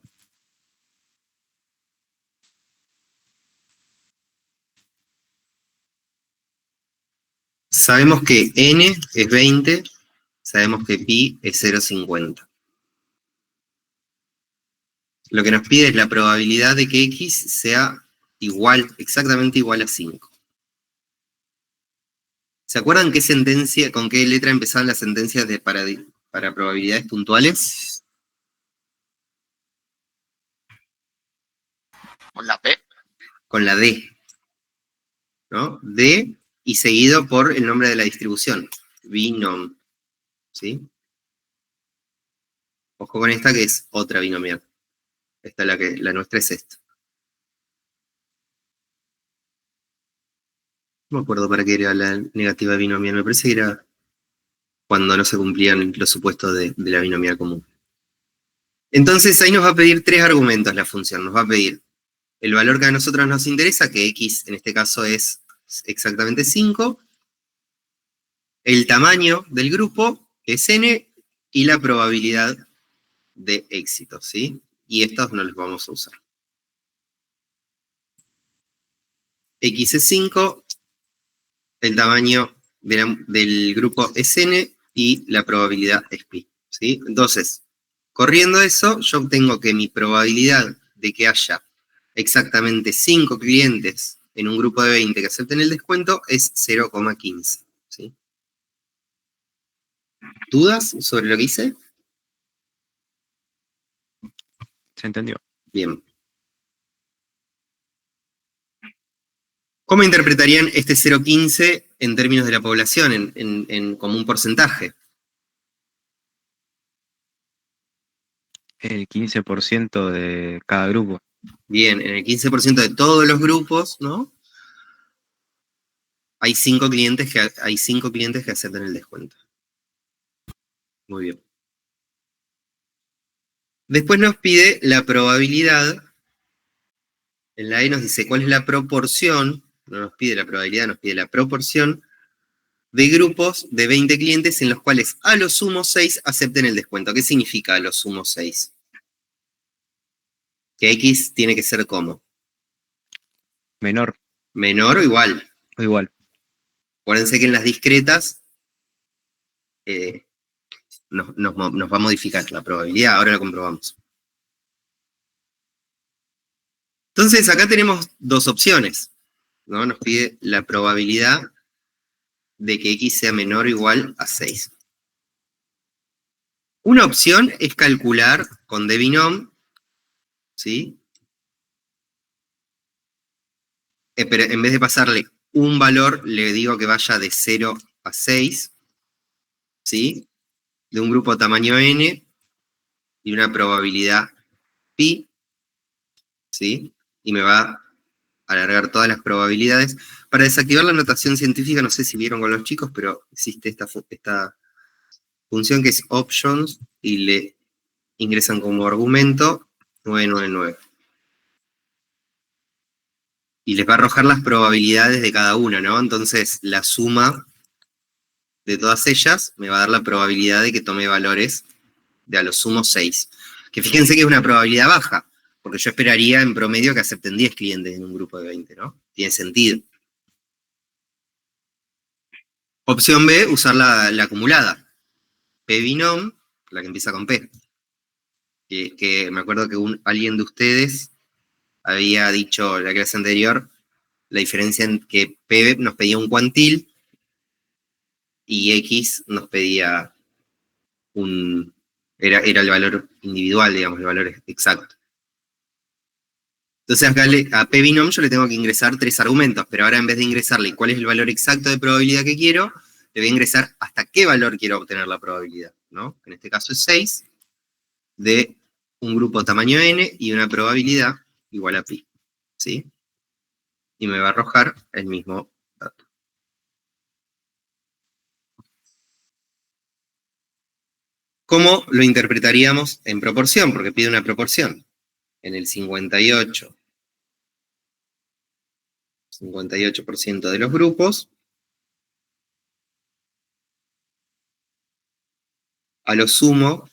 Sabemos que N es 20, sabemos que pi es 0,50. Lo que nos pide es la probabilidad de que X sea igual, exactamente igual a 5. ¿Se acuerdan qué sentencia, con qué letra empezaban las sentencias para probabilidades puntuales? Con la P. Con la D. ¿No? D y seguido por el nombre de la distribución. Binom. ¿Sí? Ojo con esta que es otra binomial. Esta la nuestra es esta. No me acuerdo para qué era la negativa binomial. Me parece que era cuando no se cumplían los supuestos de la binomial común. Entonces ahí nos va a pedir 3 argumentos la función. Nos va a pedir el valor que a nosotros nos interesa, que X en este caso es exactamente 5, el tamaño del grupo, que es N, y la probabilidad de éxito, ¿sí? Y estos no los vamos a usar. X es 5, el tamaño del grupo es N, y la probabilidad es pi, ¿sí? Entonces, corriendo eso, yo obtengo que mi probabilidad de que haya exactamente 5 clientes en un grupo de 20 que acepten el descuento es 0,15. ¿Sí? ¿Dudas sobre lo que hice? ¿Se entendió? Bien. ¿Cómo interpretarían este 0,15 en términos de la población, como un porcentaje? El 15% de cada grupo. Bien, en el 15% de todos los grupos, ¿no? Hay 5 clientes que aceptan el descuento. Muy bien. Después nos pide la probabilidad. En la E nos dice cuál es la proporción, no nos pide la probabilidad, nos pide la proporción de grupos de 20 clientes en los cuales a lo sumo 6 acepten el descuento. ¿Qué significa a lo sumo 6? Que X tiene que ser ¿cómo? Menor Menor o igual. o igual. Acuérdense que en las discretas nos va a modificar la probabilidad, ahora lo comprobamos. Entonces acá tenemos dos opciones, ¿no? Nos pide la probabilidad de que X sea menor o igual a 6. Una opción es calcular con debinom, ¿sí? Pero en vez de pasarle un valor, le digo que vaya de 0 a 6, ¿sí? De un grupo tamaño n y una probabilidad pi, ¿sí? Y me va a alargar todas las probabilidades. Para desactivar la notación científica, no sé si vieron con los chicos, pero existe esta función que es options y le ingresan como argumento 999. Y les va a arrojar las probabilidades de cada una, ¿no? Entonces, la suma de todas ellas me va a dar la probabilidad de que tome valores de a lo sumo 6. Que fíjense que es una probabilidad baja, porque yo esperaría en promedio que acepten 10 clientes en un grupo de 20, ¿no? Tiene sentido. Opción B, usar la acumulada. P binom, la que empieza con P. Que me acuerdo que alguien de ustedes había dicho la clase anterior la diferencia en que P nos pedía un cuantil y X nos pedía era el valor individual, digamos, el valor exacto. Entonces acá a P binom yo le tengo que ingresar 3 argumentos, pero ahora en vez de ingresarle cuál es el valor exacto de probabilidad que quiero, le voy a ingresar hasta qué valor quiero obtener la probabilidad, ¿no? En este caso es 6, de un grupo tamaño n y una probabilidad igual a pi, ¿sí? Y me va a arrojar el mismo dato. ¿Cómo lo interpretaríamos en proporción? Porque pide una proporción. En el 58% de los grupos, a lo sumo,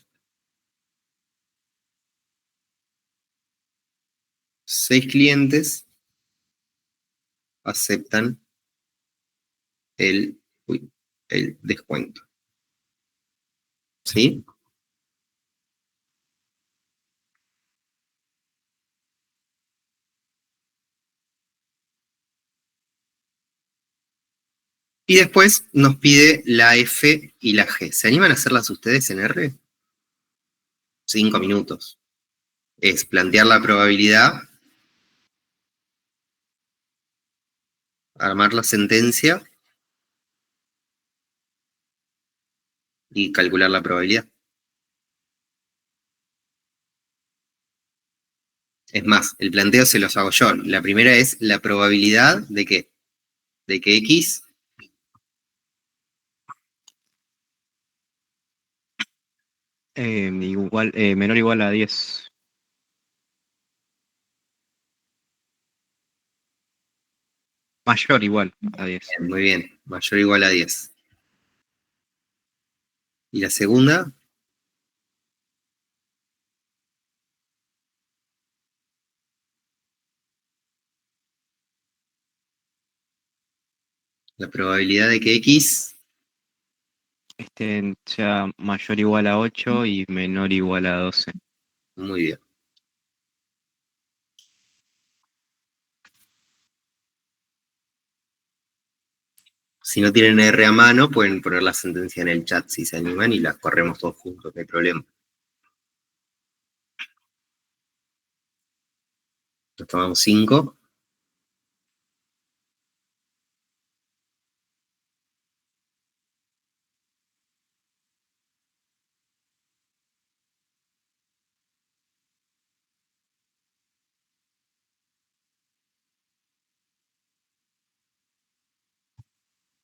6 clientes aceptan el descuento. ¿Sí? Y después nos pide la F y la G. ¿Se animan a hacerlas ustedes en R? 5 minutos. Es plantear la probabilidad, armar la sentencia y calcular la probabilidad. Es más, el planteo se los hago yo. La primera es la probabilidad de que X Menor o igual a 10. Mayor o igual a 10. muy bien, mayor o igual a 10. Y la segunda, la probabilidad de que X, Sea mayor o igual a 8 y menor o igual a 12. muy bien. Si no tienen R a mano, pueden poner la sentencia en el chat si se animan y la corremos todos juntos, no hay problema. Nos tomamos 5.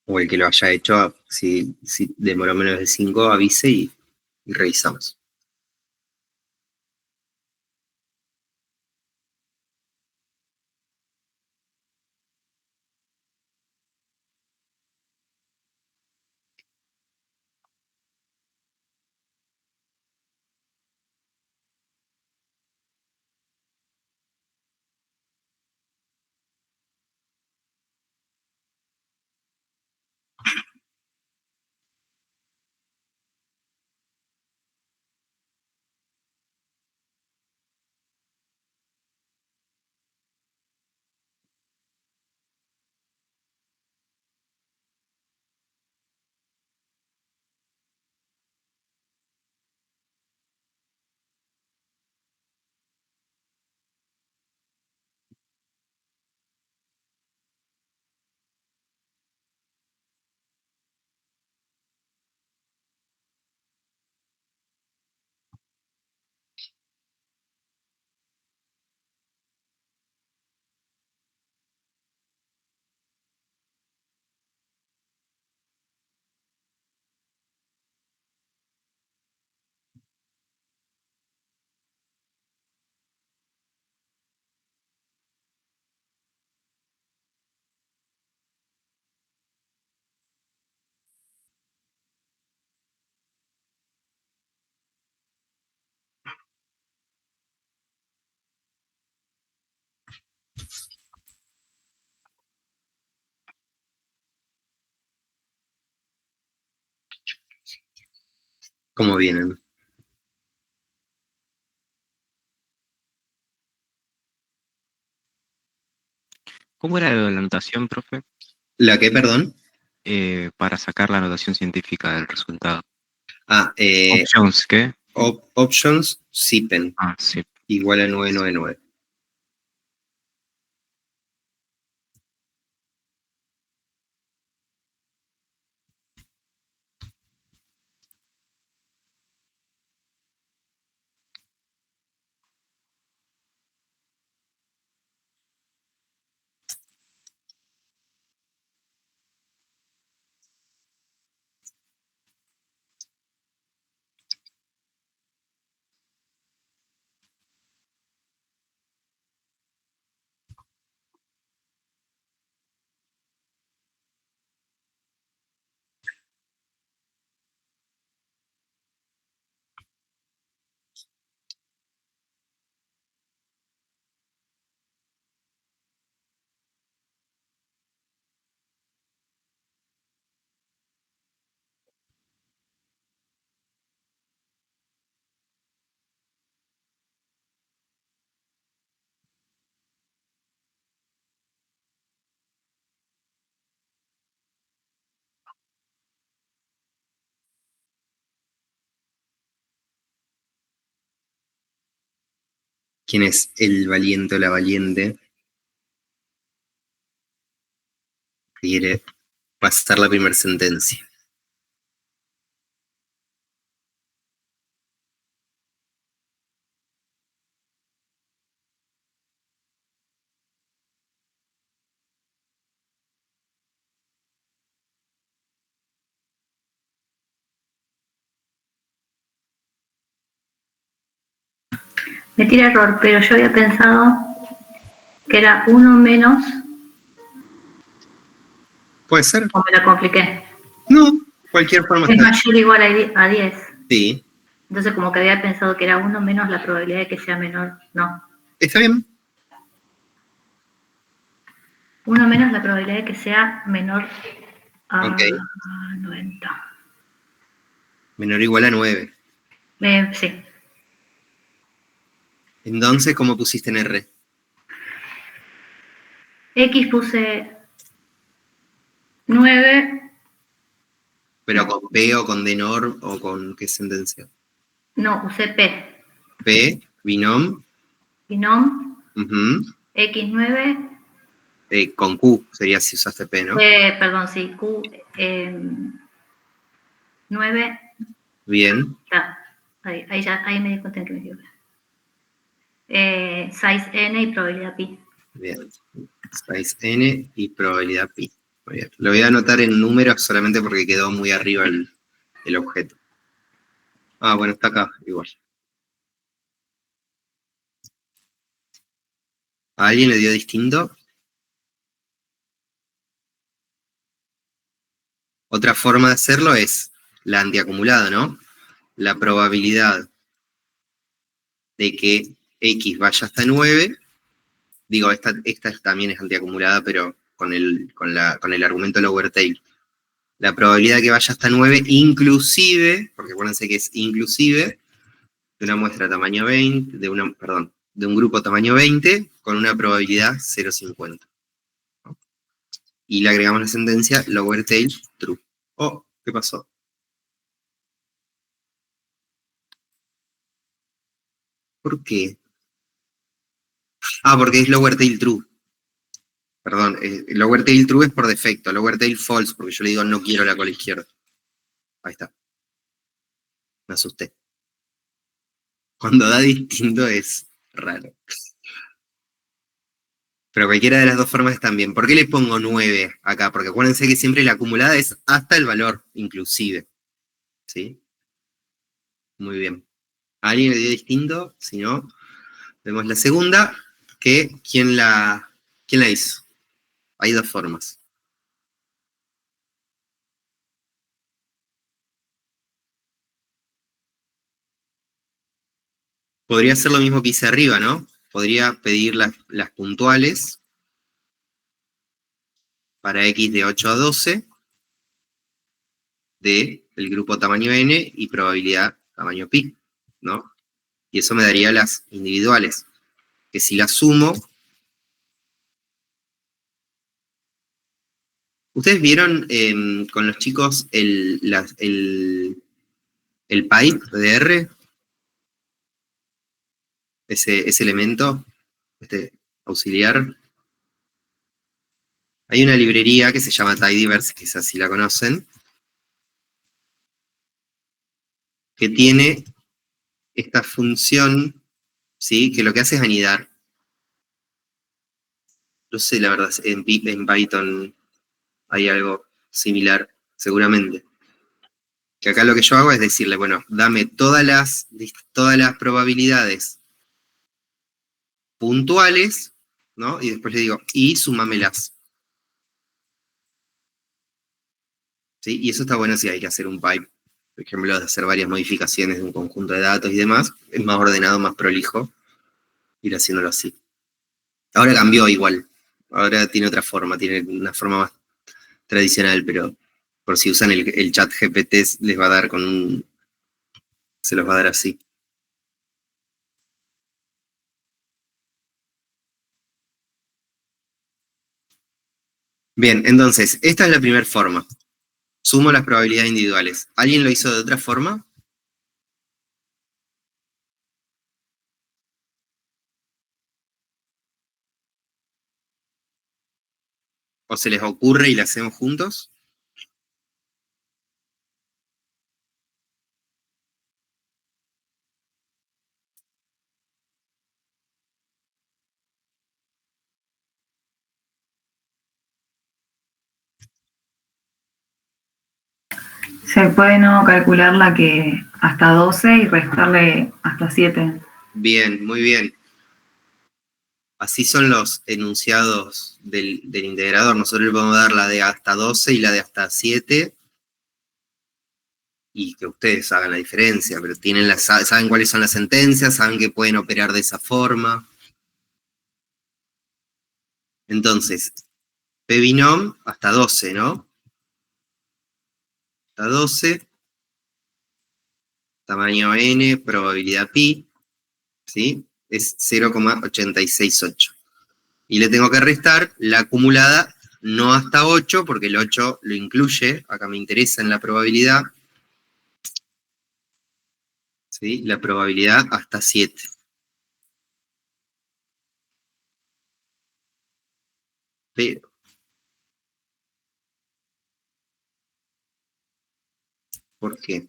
O el que lo haya hecho, si demoró menos de 5, avise y revisamos. ¿Cómo vienen? ¿Cómo era la anotación, profe? ¿La qué, perdón? Para sacar la anotación científica del resultado. Ah, Options, ¿qué? options, SIPEN, Ah, sí. igual a 999. ¿Quién es el valiente o la valiente? Quiere pasar la primera sentencia. Me tira error, pero yo había pensado que era uno menos, ¿Puede ser? o me la compliqué. No, cualquier forma Es está. mayor o igual a 10. Sí, Entonces como que había pensado que era uno menos la probabilidad de que sea menor. No. está bien. Uno menos la probabilidad de que sea menor a Ok. 90. Menor o igual a 9. Sí. Entonces, ¿cómo pusiste en R? X puse 9, Pero con P o con D norm o con qué sentencia. no, usé P. P, binom, Binom, ujú, X9, con Q sería si usaste P, ¿no? perdón, sí, Q, 9, Bien, ahí me di cuenta que me equivoqué. Size N y probabilidad pi. bien. Size N y probabilidad pi. Muy bien. Lo voy a anotar en números solamente porque quedó muy arriba el objeto. Ah, bueno, está acá, igual. ¿A alguien le dio distinto? Otra forma de hacerlo es la antiacumulada, ¿no? La probabilidad de que X vaya hasta 9, digo, esta también es antiacumulada, pero con el argumento lower tail. La probabilidad de que vaya hasta 9, inclusive, porque acuérdense que es inclusive, de una muestra tamaño 20, de un grupo tamaño 20, con una probabilidad 0,50. ¿No? Y le agregamos la sentencia lower tail true. Oh, ¿qué pasó? ¿Por qué? Ah, porque es lower tail true. Perdón, lower tail true es por defecto, lower tail false, porque yo le digo no quiero la cola izquierda. Ahí está. Me asusté. Cuando da distinto es raro. Pero cualquiera de las dos formas están bien. ¿Por qué le pongo 9 acá? Porque acuérdense que siempre la acumulada es hasta el valor, inclusive. ¿Sí? Muy bien. ¿A alguien le dio distinto? Si no, vemos la segunda, que ¿quién la hizo? Hay dos formas. Podría hacer lo mismo que hice arriba, ¿no? Podría pedir las puntuales para X de 8 a 12 del grupo tamaño n y probabilidad tamaño pi, ¿no? Y eso me daría las individuales, que si las sumo... ¿Ustedes vieron con los chicos el pipe de R? Ese elemento, este auxiliar. Hay una librería que se llama Tidyverse, quizás si la conocen, que tiene esta función, ¿sí? Que lo que hace es anidar. No sé, la verdad, en Python hay algo similar, seguramente. Que acá lo que yo hago es decirle, bueno, dame todas las probabilidades puntuales, ¿no? Y después le digo, y sumámelas. ¿Sí? Y eso está bueno si hay que hacer un pipe, por ejemplo, de hacer varias modificaciones de un conjunto de datos y demás. Es más ordenado, más prolijo ir haciéndolo así. Ahora cambió igual. Ahora tiene otra forma, tiene una forma más tradicional, pero por si usan el chat GPT les va a dar se los va a dar así. Bien, entonces, esta es la primera forma. Sumo las probabilidades individuales. ¿Alguien lo hizo de otra forma? ¿O se les ocurre y la hacemos juntos? Se puede no calcular la que hasta 12 y restarle hasta 7. Bien, muy bien. Así son los enunciados del integrador. Nosotros le podemos dar la de hasta 12 y la de hasta 7 y que ustedes hagan la diferencia, pero saben cuáles son las sentencias, saben que pueden operar de esa forma. Entonces, P binom hasta 12, ¿no? Hasta 12, tamaño n, probabilidad pi, ¿sí? Es 0,868. Y le tengo que restar la acumulada no hasta 8, porque el 8 lo incluye, acá me interesa en la probabilidad, ¿sí? La probabilidad hasta 7. Pero, ¿por qué?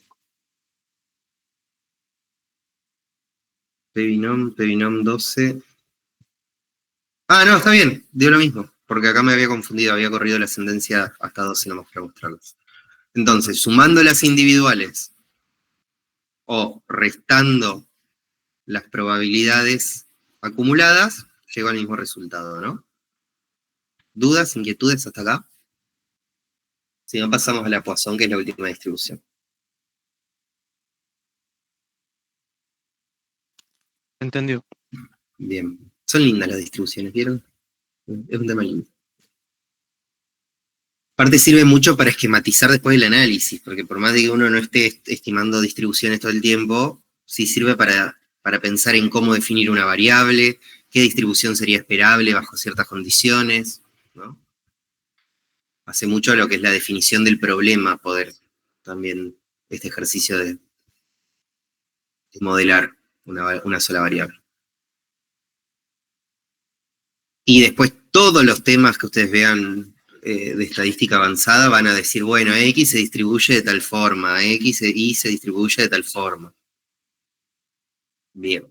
P-binom 12. Ah, no, está bien, dio lo mismo, porque acá me había confundido, había corrido la ascendencia hasta 12 nomás para mostrarlos. Entonces, sumando las individuales o restando las probabilidades acumuladas, llego al mismo resultado, ¿no? ¿Dudas, inquietudes hasta acá? Si no, pasamos a la Poisson, que es la última distribución. Entendido. Bien. Son lindas las distribuciones, ¿vieron? Es un tema lindo. Aparte sirve mucho para esquematizar después el análisis, porque por más de que uno no esté estimando distribuciones todo el tiempo, sí sirve para pensar en cómo definir una variable, qué distribución sería esperable bajo ciertas condiciones, ¿no? Hace mucho lo que es la definición del problema, poder también este ejercicio de modelar una sola variable. Y después todos los temas que ustedes vean de estadística avanzada van a decir, bueno, X se distribuye de tal forma, X y Y se distribuye de tal forma. Bien.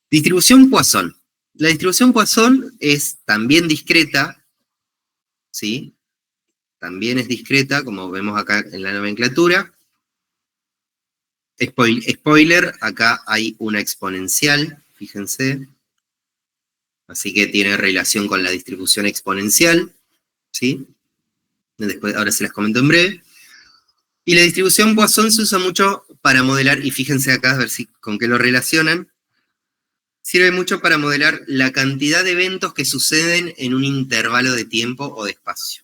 Distribución Poisson. La distribución Poisson es también discreta, ¿sí? También es discreta, como vemos acá en la nomenclatura. Spoiler, acá hay una exponencial, fíjense. Así que tiene relación con la distribución exponencial, ¿sí? Después, ahora se las comento en breve. Y la distribución Poisson se usa mucho para modelar, y fíjense acá, a ver si con qué lo relacionan. Sirve mucho para modelar la cantidad de eventos que suceden en un intervalo de tiempo o de espacio.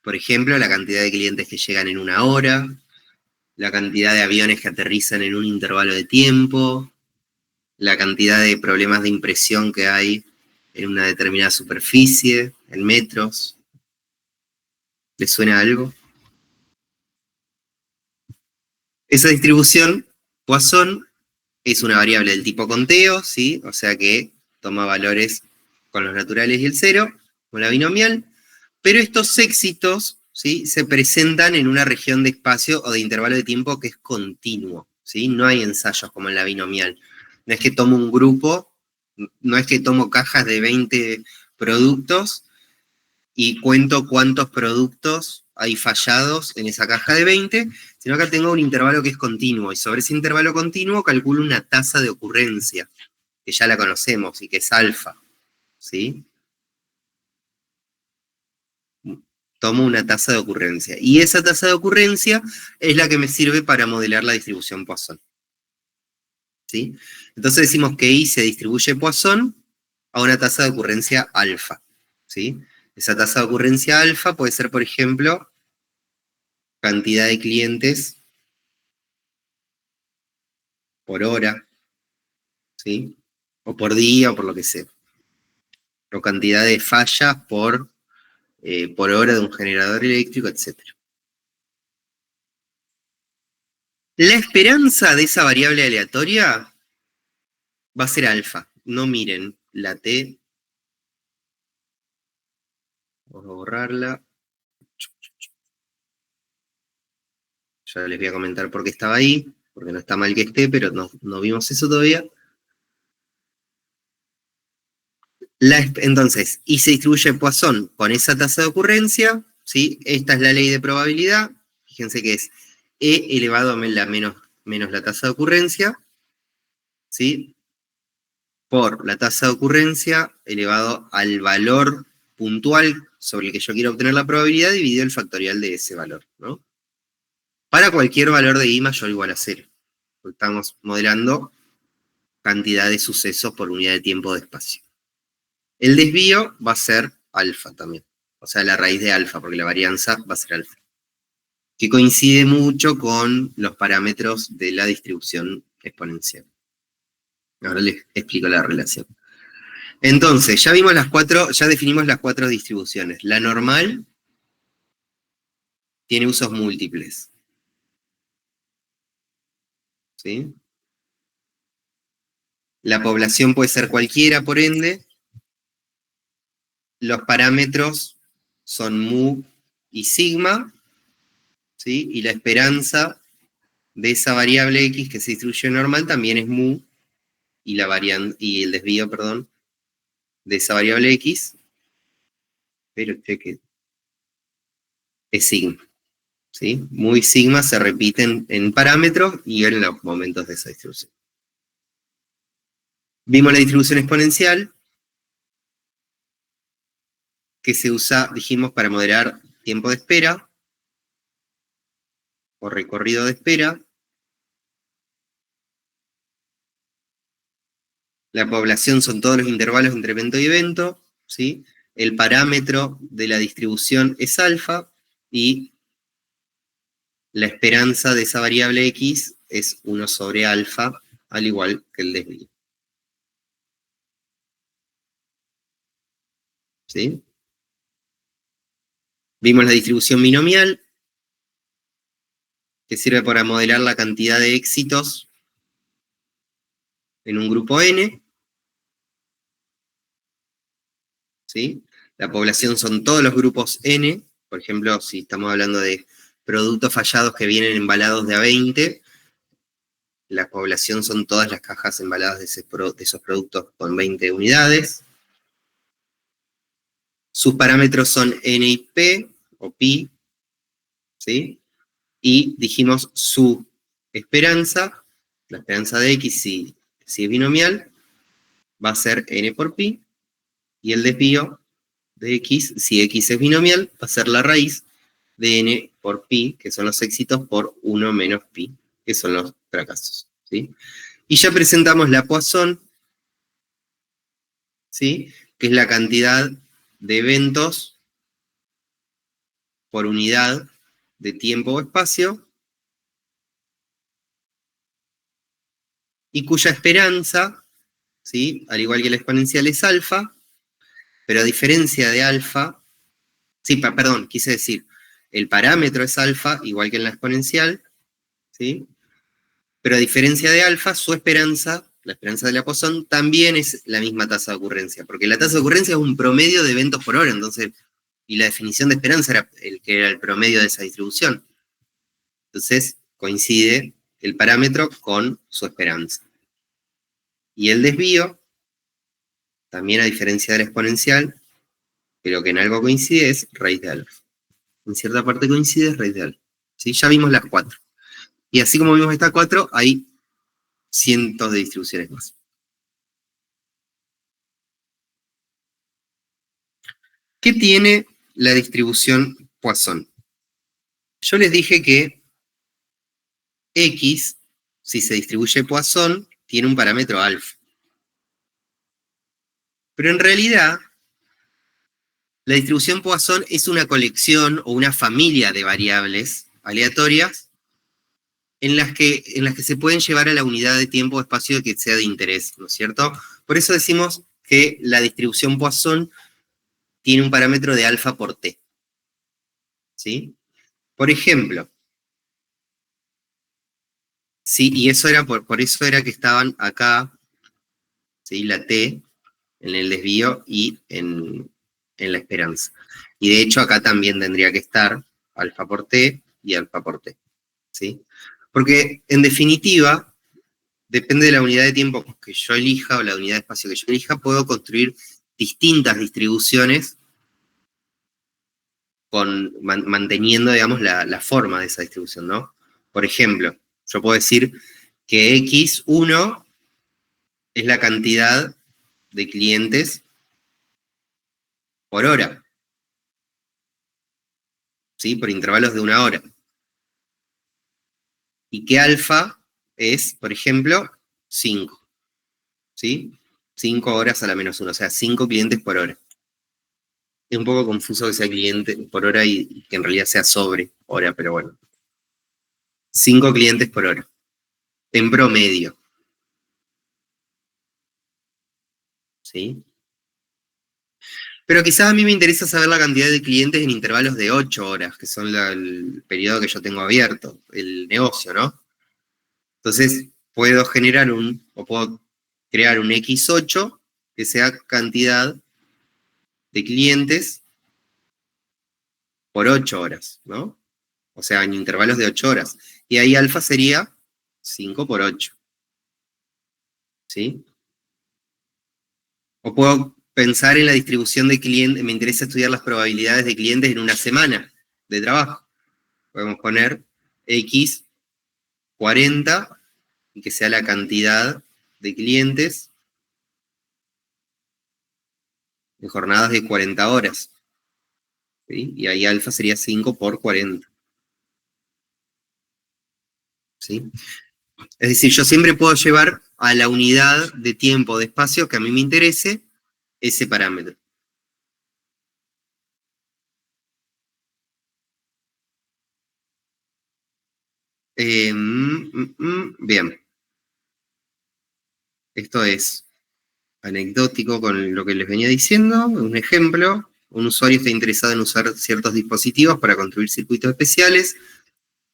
Por ejemplo, la cantidad de clientes que llegan en una hora, la cantidad de aviones que aterrizan en un intervalo de tiempo, la cantidad de problemas de impresión que hay en una determinada superficie, en metros. ¿Les suena algo? Esa distribución Poisson es una variable del tipo conteo, ¿sí? O sea que toma valores con los naturales y el cero, con la binomial, pero estos éxitos, ¿sí? Se presentan en una región de espacio o de intervalo de tiempo que es continuo, ¿sí? No hay ensayos como en la binomial. No es que tomo un grupo, no es que tomo cajas de 20 productos y cuento cuántos productos hay fallados en esa caja de 20, sino que tengo un intervalo que es continuo, y sobre ese intervalo continuo calculo una tasa de ocurrencia, que ya la conocemos, y que es alfa, ¿sí? Tomo una tasa de ocurrencia, y esa tasa de ocurrencia es la que me sirve para modelar la distribución Poisson, ¿sí? Entonces decimos que I se distribuye Poisson a una tasa de ocurrencia alfa, ¿sí? Esa tasa de ocurrencia alfa puede ser, por ejemplo, cantidad de clientes por hora, ¿sí? O por día, o por lo que sea. O cantidad de fallas por hora de un generador eléctrico, etc. La esperanza de esa variable aleatoria va a ser alfa. No miren la T. Vamos a borrarla. Ya les voy a comentar por qué estaba ahí, porque no está mal que esté, pero no vimos eso todavía. Entonces, y se distribuye Poisson con esa tasa de ocurrencia, ¿sí? Esta es la ley de probabilidad. Fíjense que es E elevado a menos la tasa de ocurrencia, ¿sí? Por la tasa de ocurrencia elevado al valor puntual sobre el que yo quiero obtener la probabilidad dividido el factorial de ese valor, ¿no? Para cualquier valor de I mayor o igual a 0. Estamos modelando cantidad de sucesos por unidad de tiempo de espacio. El desvío va a ser alfa también. O sea, la raíz de alfa, porque la varianza va a ser alfa. Que coincide mucho con los parámetros de la distribución exponencial. Ahora les explico la relación. Entonces, ya vimos ya definimos las 4 distribuciones. La normal tiene usos múltiples. ¿Sí? La población puede ser cualquiera, por ende. Los parámetros son mu y sigma, ¿sí? Y la esperanza de esa variable x que se distribuye normal también es mu, y el desvío, perdón, de esa variable x, pero cheque, es sigma. ¿Sí? Mu y sigma se repiten en parámetros y en los momentos de esa distribución. Vimos la distribución exponencial, que se usa, dijimos, para moderar tiempo de espera, o recorrido de espera. La población son todos los intervalos entre evento y evento, ¿sí? El parámetro de la distribución es alfa, y la esperanza de esa variable x es 1 sobre alfa, al igual que el desvío. ¿Sí? Vimos la distribución binomial, que sirve para modelar la cantidad de éxitos en un grupo n. ¿Sí? La población son todos los grupos n. Por ejemplo, si estamos hablando de productos fallados que vienen embalados de a 20, la población son todas las cajas embaladas de esos productos con 20 unidades. Sus parámetros son n y p, o pi, ¿sí? Y dijimos su esperanza, la esperanza de x, si es binomial, va a ser n por pi, y el desvío de x, si x es binomial, va a ser la raíz de n por pi, que son los éxitos, por 1 menos pi, que son los fracasos. ¿Sí? Y ya presentamos la Poisson, ¿sí? Que es la cantidad de eventos por unidad de tiempo o espacio, y cuya esperanza, ¿sí? Al igual que la exponencial, es alfa, pero a diferencia de alfa, perdón, quise decir, el parámetro es alfa, igual que en la exponencial, ¿sí? Pero a diferencia de alfa, su esperanza, la esperanza de la Poisson, también es la misma tasa de ocurrencia, porque la tasa de ocurrencia es un promedio de eventos por hora, entonces, y la definición de esperanza era el promedio de esa distribución. Entonces, coincide el parámetro con su esperanza. Y el desvío, también a diferencia de la exponencial, pero que en algo coincide, es raíz de alfa. En cierta parte coincide, es raíz de alfa. ¿Sí? Ya vimos las 4. Y así como vimos estas 4, hay cientos de distribuciones más. ¿Qué tiene la distribución Poisson? Yo les dije que x, si se distribuye Poisson, tiene un parámetro alfa. Pero en realidad, la distribución Poisson es una colección o una familia de variables aleatorias en las que se pueden llevar a la unidad de tiempo o espacio que sea de interés, ¿no es cierto? Por eso decimos que la distribución Poisson tiene un parámetro de alfa por t. ¿Sí? Por ejemplo, sí, y eso era por eso era que estaban acá, ¿sí? La t en el desvío y en la esperanza. Y de hecho acá también tendría que estar alfa por t y alfa por t. ¿Sí? Porque en definitiva, depende de la unidad de tiempo que yo elija o la unidad de espacio que yo elija, puedo construir distintas distribuciones manteniendo, digamos, la forma de esa distribución, ¿no? Por ejemplo, yo puedo decir que x1 es la cantidad de clientes por hora, ¿sí? Por intervalos de 1 hora. Y que alfa es, por ejemplo, 5, ¿sí? 5 horas a la menos 1, o sea, 5 clientes por hora. Es un poco confuso que sea cliente por hora y que en realidad sea sobre hora, pero bueno. 5 clientes por hora. En promedio. ¿Sí? Pero quizás a mí me interesa saber la cantidad de clientes en intervalos de 8 horas, que son el periodo que yo tengo abierto, el negocio, ¿no? Entonces, puedo crear un X8 que sea cantidad de clientes por 8 horas, ¿no? O sea, en intervalos de 8 horas. Y ahí alfa sería 5 por 8. ¿Sí? O puedo pensar en la distribución de clientes, me interesa estudiar las probabilidades de clientes en una semana de trabajo. Podemos poner X 40 y que sea la cantidad de clientes en jornadas de 40 horas. ¿Sí? Y ahí alfa sería 5 por 40. ¿Sí? Es decir, yo siempre puedo llevar a la unidad de tiempo, de espacio que a mí me interese, ese parámetro. Bien. Esto es anecdótico con lo que les venía diciendo. Un ejemplo, un usuario está interesado en usar ciertos dispositivos para construir circuitos especiales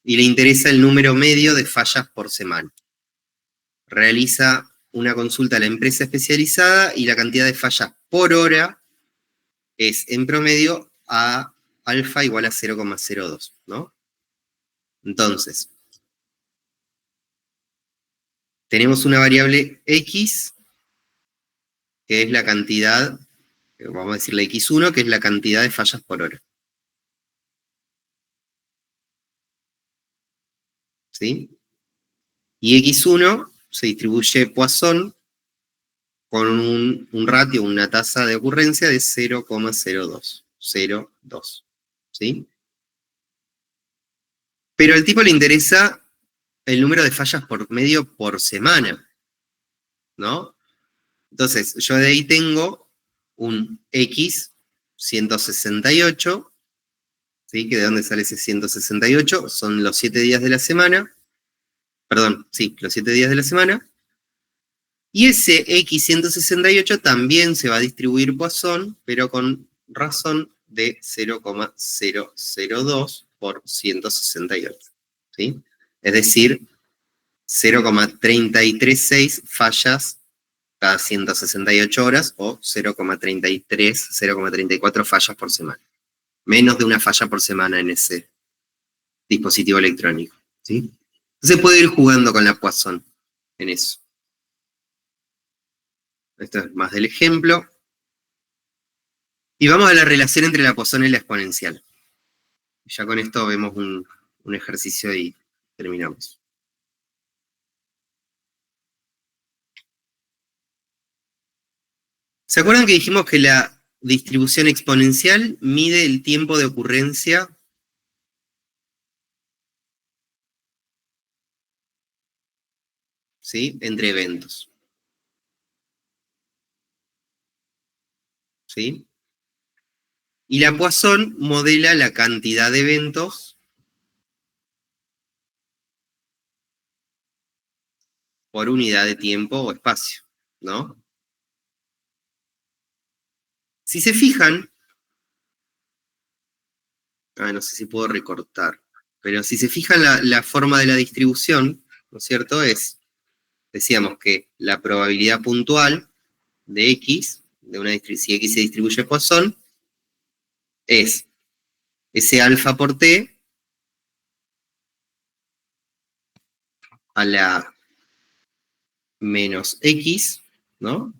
y le interesa el número medio de fallas por semana. Realiza una consulta a la empresa especializada y la cantidad de fallas por hora es, en promedio, a alfa igual a 0,02, ¿no? Entonces, tenemos una variable X, que es la cantidad, vamos a decirle X1, que es la cantidad de fallas por hora. ¿Sí? Y X1 se distribuye Poisson con un ratio, una tasa de ocurrencia de 0,02. 0,2. ¿Sí? Pero al tipo le interesa el número de fallas por medio por semana, ¿no? Entonces, yo de ahí tengo un X 168, ¿sí? ¿Que de dónde sale ese 168? Son los 7 días de la semana. Perdón, sí, los 7 días de la semana. Y ese X168 también se va a distribuir Poisson, pero con razón de 0,002 por 168. ¿Sí? Es decir, 0,336 fallas cada 168 horas o 0,33, 0,34 fallas por semana. Menos de una falla por semana en ese dispositivo electrónico. ¿Sí? Entonces puede ir jugando con la Poisson en eso. Esto es más del ejemplo. Y vamos a la relación entre la Poisson y la exponencial. Ya con esto vemos un ejercicio y terminamos. ¿Se acuerdan que dijimos que la distribución exponencial mide el tiempo de ocurrencia ¿sí? Entre eventos? ¿Sí? Y la Poisson modela la cantidad de eventos por unidad de tiempo o espacio, ¿no? Si se fijan, no sé si puedo recortar, pero si se fijan la forma de la distribución, ¿no es cierto? Decíamos que la probabilidad puntual de X, si X se distribuye Poisson, es ese alfa por T a la menos X, ¿no?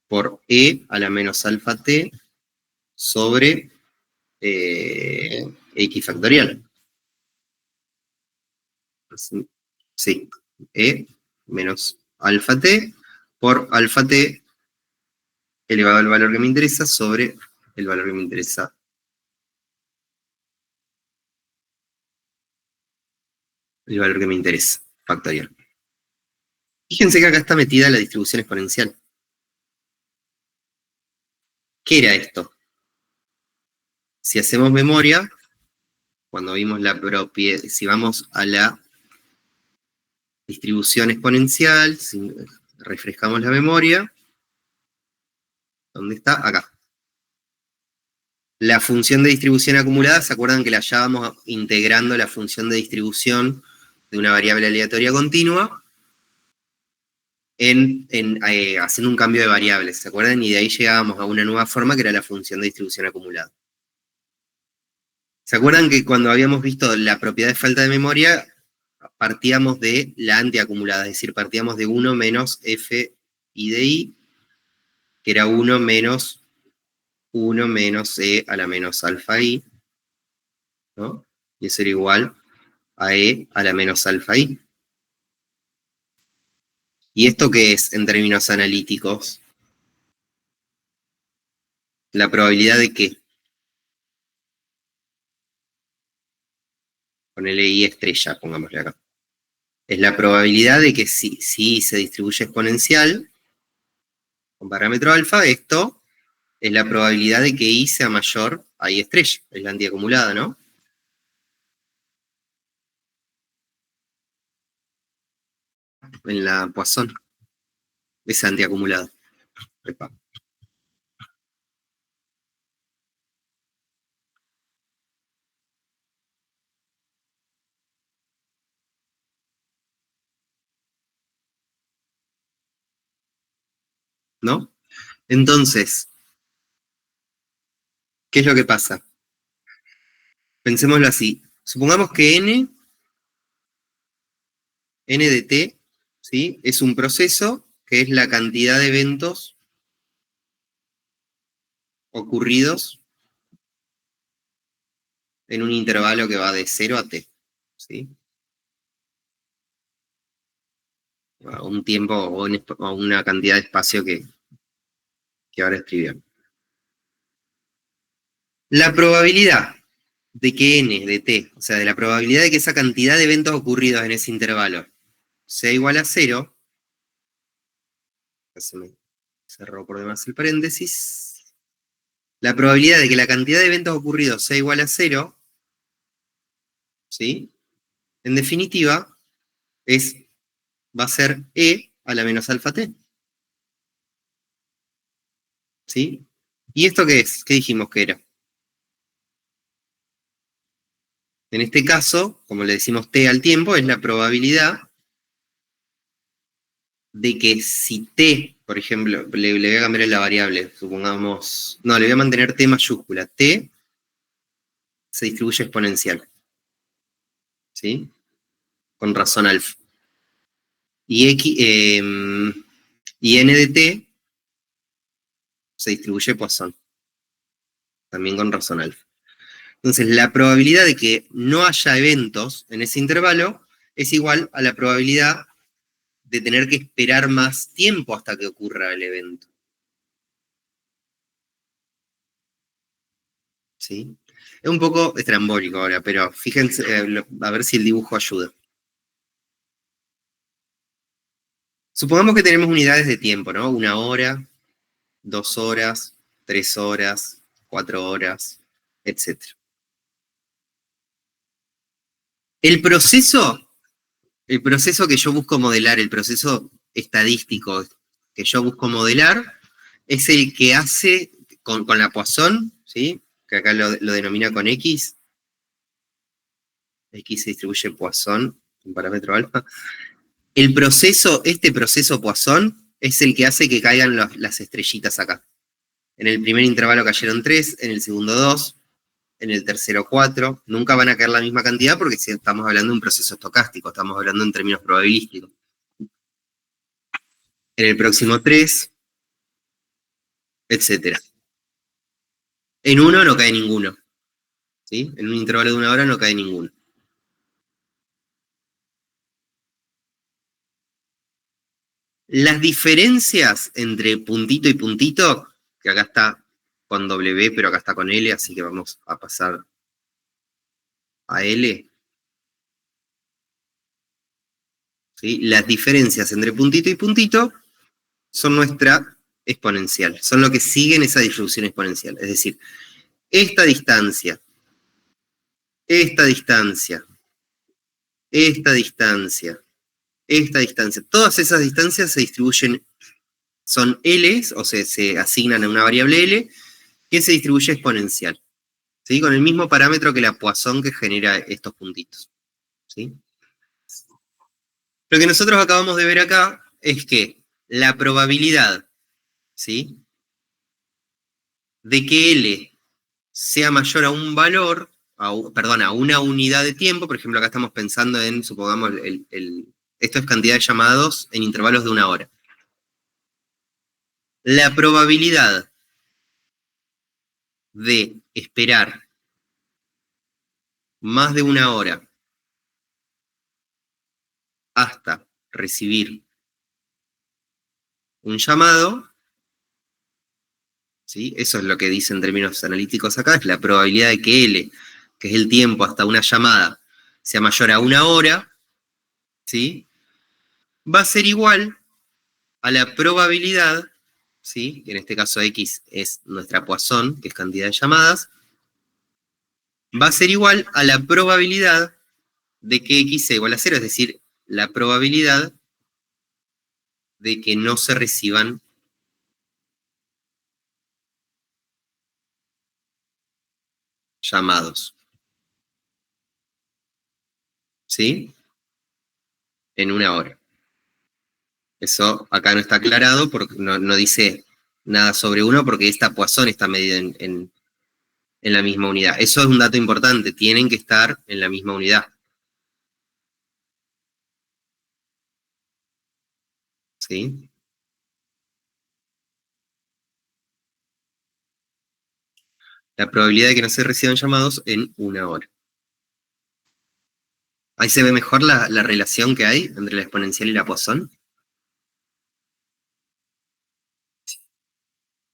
Por E a la menos alfa T sobre X factorial. Sí, E menos alfa T por alfa T elevado al valor que me interesa sobre el valor que me interesa. El valor que me interesa, factorial. Fíjense que acá está metida la distribución exponencial. ¿Qué era esto? Si hacemos memoria, cuando vimos la propiedad, si vamos a la distribución exponencial, si refrescamos la memoria, ¿dónde está? Acá. La función de distribución acumulada, ¿se acuerdan que la hallábamos integrando la función de distribución de una variable aleatoria continua haciendo un cambio de variables, ¿se acuerdan? Y de ahí llegábamos a una nueva forma que era la función de distribución acumulada. ¿Se acuerdan que cuando habíamos visto la propiedad de falta de memoria, partíamos de la antiacumulada, es decir, partíamos de 1 menos f i de i, que era 1 menos e a la menos alfa i, ¿no? Y eso era igual a e a la menos alfa i. ¿Y esto qué es en términos analíticos? ¿La probabilidad de qué? Ponele i estrella, pongámosle acá. Es la probabilidad de que si se distribuye exponencial con parámetro alfa, esto es la probabilidad de que i sea mayor a i estrella, es la antiacumulada, ¿no? En la Poisson, es antiacumulada. Epa. ¿No? Entonces, ¿qué es lo que pasa? Pensémoslo así. Supongamos que n de t, ¿sí? Es un proceso que es la cantidad de eventos ocurridos en un intervalo que va de 0 a t, ¿sí? A un tiempo o a una cantidad de espacio que ahora escribieron. La probabilidad de que n de t, o sea, de la probabilidad de que esa cantidad de eventos ocurridos en ese intervalo sea igual a 0, se me cerró por demás el paréntesis, la probabilidad de que la cantidad de eventos ocurridos sea igual a 0, ¿sí? En definitiva, va a ser e a la menos alfa t. ¿Sí? ¿Y esto qué es? ¿Qué dijimos que era? En este caso, como le decimos t al tiempo, es la probabilidad de que si t, por ejemplo, le voy a cambiar la variable, supongamos, no, le voy a mantener t mayúscula, t se distribuye exponencial, ¿sí? Con razón alfa. Y n de t se distribuye Poisson, también con razón alfa. Entonces, la probabilidad de que no haya eventos en ese intervalo es igual a la probabilidad de tener que esperar más tiempo hasta que ocurra el evento. ¿Sí? Es un poco estrambólico ahora, pero fíjense, a ver si el dibujo ayuda. Supongamos que tenemos unidades de tiempo, ¿no? 1 hora, 2 horas, 3 horas, 4 horas, etc. El proceso que yo busco modelar, el proceso estadístico que yo busco modelar, es el que hace con la Poisson, ¿sí? Que acá lo denomina con X. X se distribuye Poisson, un parámetro alfa. Este proceso Poisson es el que hace que caigan las estrellitas acá. En el primer intervalo cayeron 3, en el segundo 2, en el tercero 4. Nunca van a caer la misma cantidad porque si estamos hablando de un proceso estocástico, estamos hablando en términos probabilísticos. En el próximo 3, etc. En uno no cae ninguno. ¿Sí? En un intervalo de 1 hora no cae ninguno. Las diferencias entre puntito y puntito, que acá está con W, pero acá está con L, así que vamos a pasar a L. ¿Sí? Las diferencias entre puntito y puntito son nuestra exponencial, son lo que siguen esa distribución exponencial. Es decir, esta distancia, esta distancia, esta distancia, esta distancia, todas esas distancias se distribuyen, son L's, o sea, se asignan a una variable L, que se distribuye exponencial. ¿sí? Con el mismo parámetro que la Poisson que genera estos puntitos, ¿sí? Lo que nosotros acabamos de ver acá es que la probabilidad, ¿sí?, de que L sea mayor a un valor, perdón, a una unidad de tiempo, por ejemplo, acá estamos pensando en, supongamos, esto es cantidad de llamados en intervalos de 1 hora. La probabilidad de esperar más de 1 hora hasta recibir un llamado, ¿sí? Eso es lo que dice en términos analíticos acá, es la probabilidad de que L, que es el tiempo hasta una llamada, sea mayor a 1 hora, ¿sí?, va a ser igual a la probabilidad, ¿sí?, que en este caso X es nuestra Poisson, que es cantidad de llamadas, va a ser igual a la probabilidad de que X sea igual a 0, es decir, la probabilidad de que no se reciban llamados, ¿sí?, en 1 hora. Eso acá no está aclarado, porque no dice nada sobre 1, porque esta Poisson está medida en la misma unidad. Eso es un dato importante, tienen que estar en la misma unidad, ¿sí? La probabilidad de que no se reciban llamados en 1 hora. Ahí se ve mejor la relación que hay entre la exponencial y la Poisson.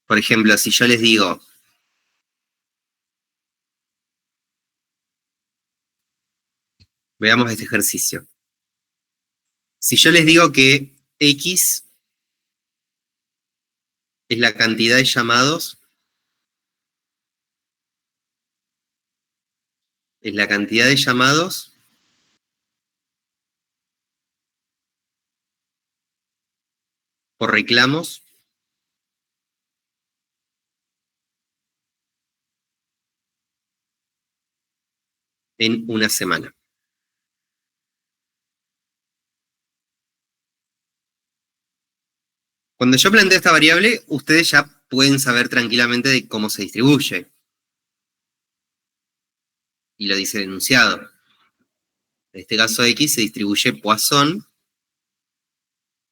Por ejemplo, si yo les digo, veamos este ejercicio. Si yo les digo que X es la cantidad de llamados, por reclamos en una semana. Cuando yo planteo esta variable, ustedes ya pueden saber tranquilamente de cómo se distribuye. Y lo dice el enunciado. En este caso X se distribuye Poisson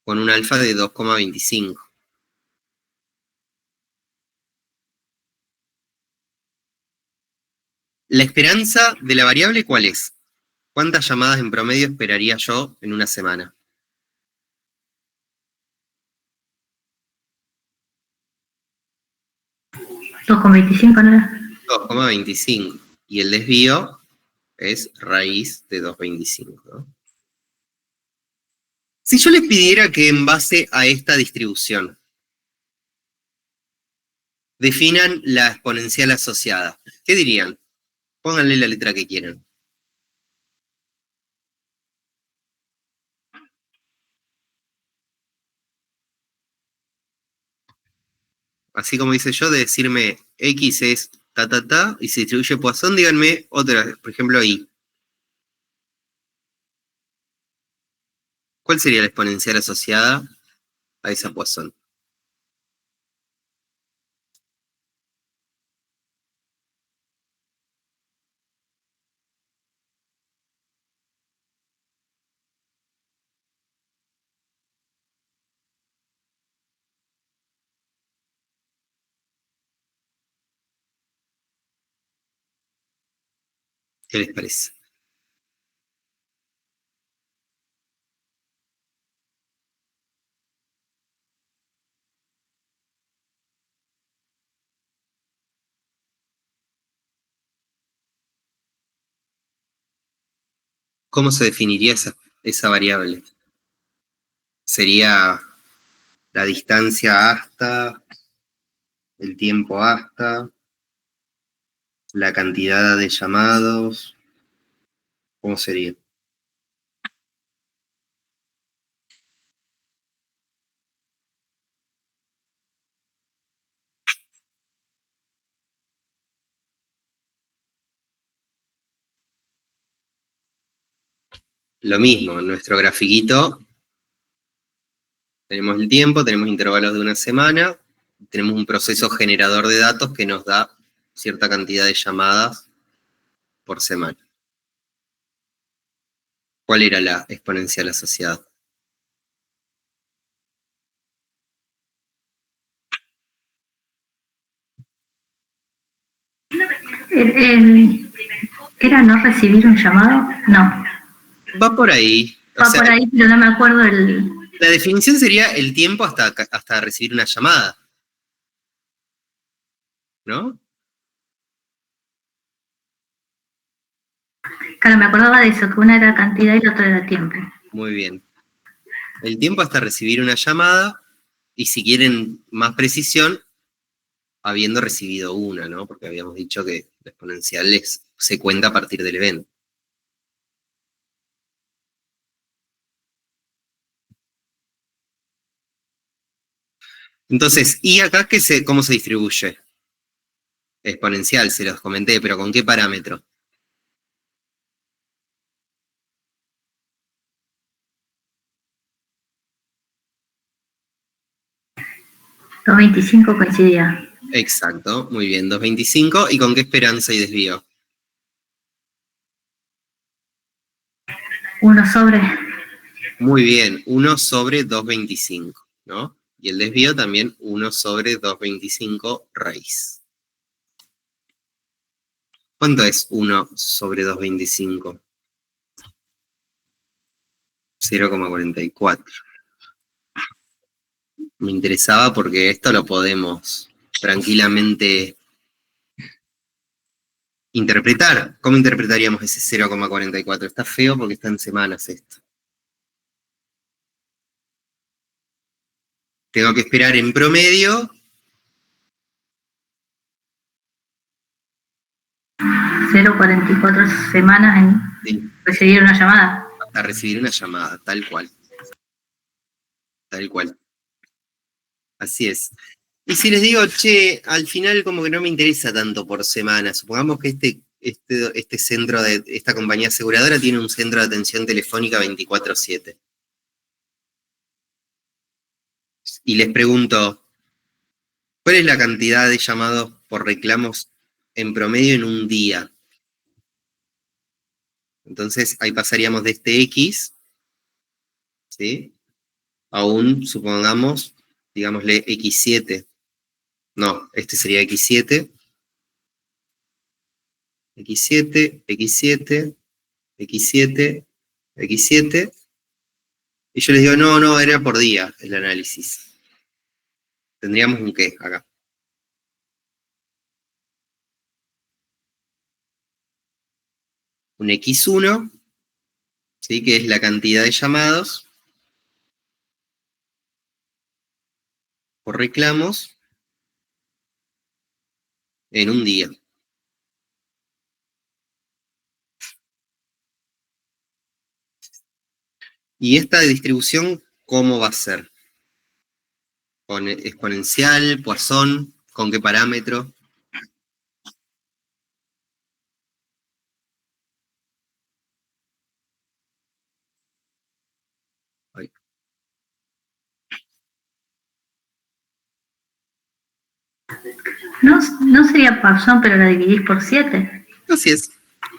con un alfa de 2,25. ¿La esperanza de la variable cuál es? ¿Cuántas llamadas en promedio esperaría yo en una semana? 2,25, ¿no? 2,25. Y el desvío es raíz de 2,25, ¿no? Si yo les pidiera que en base a esta distribución definan la exponencial asociada, ¿qué dirían? Pónganle la letra que quieran. Así como dice yo, de decirme X es ta, y se distribuye Poisson, díganme otra, por ejemplo, Y. ¿Cuál sería la exponencial asociada a esa Poisson? ¿Qué les parece? ¿Cómo se definiría esa variable? Sería la distancia hasta, el tiempo hasta, la cantidad de llamados. ¿Cómo sería? lo mismo, en nuestro grafiquito tenemos el tiempo, tenemos intervalos de una semana, tenemos un proceso generador de datos que nos da cierta cantidad de llamadas por semana. ¿Cuál era la exponencial asociada? ¿Era no recibir un llamado? No. Va por ahí. O Va sea, por ahí, pero no me acuerdo el... la definición sería el tiempo hasta recibir una llamada. ¿No? Claro, me acordaba de eso, que una era cantidad y la otra era tiempo. Muy bien. El tiempo hasta recibir una llamada, y si quieren más precisión, habiendo recibido una, ¿no? Porque habíamos dicho que la exponencial se cuenta a partir del evento. Entonces, ¿y acá cómo se distribuye? Exponencial, se los comenté, pero ¿con qué parámetro? Los 25 coincidía. Exacto, muy bien, 2.25. ¿Y con qué esperanza y desvío? 1 sobre... Muy bien, 1 sobre 2.25, ¿no? Y el desvío también 1 sobre 2.25 raíz. ¿Cuánto es 1 sobre 2.25? 0,44. Me interesaba porque esto lo podemos tranquilamente interpretar. ¿Cómo interpretaríamos ese 0,44? Está feo porque está en semanas esto. Tengo que esperar en promedio 0,44 semanas en recibir una llamada. hasta recibir una llamada, tal cual. Tal cual. Así es. Y si les digo, che, al final como que no me interesa tanto por semana, supongamos que este centro de esta compañía aseguradora tiene un centro de atención telefónica 24/7. Y les pregunto, ¿cuál es la cantidad de llamados por reclamos en promedio en un día? Entonces ahí pasaríamos de este X, ¿sí? A un, supongamos, digámosle X7. No, este sería X7. X7, X7, X7, X7. Y yo les digo, no, era por día el análisis. Tendríamos un qué acá. Un X1, ¿sí? Que es la cantidad de llamados por reclamos en un día. ¿Y esta distribución cómo va a ser? ¿Con exponencial, Poisson? ¿Con qué parámetro? Ay. No sería Poisson, pero la dividís por 7. Así es,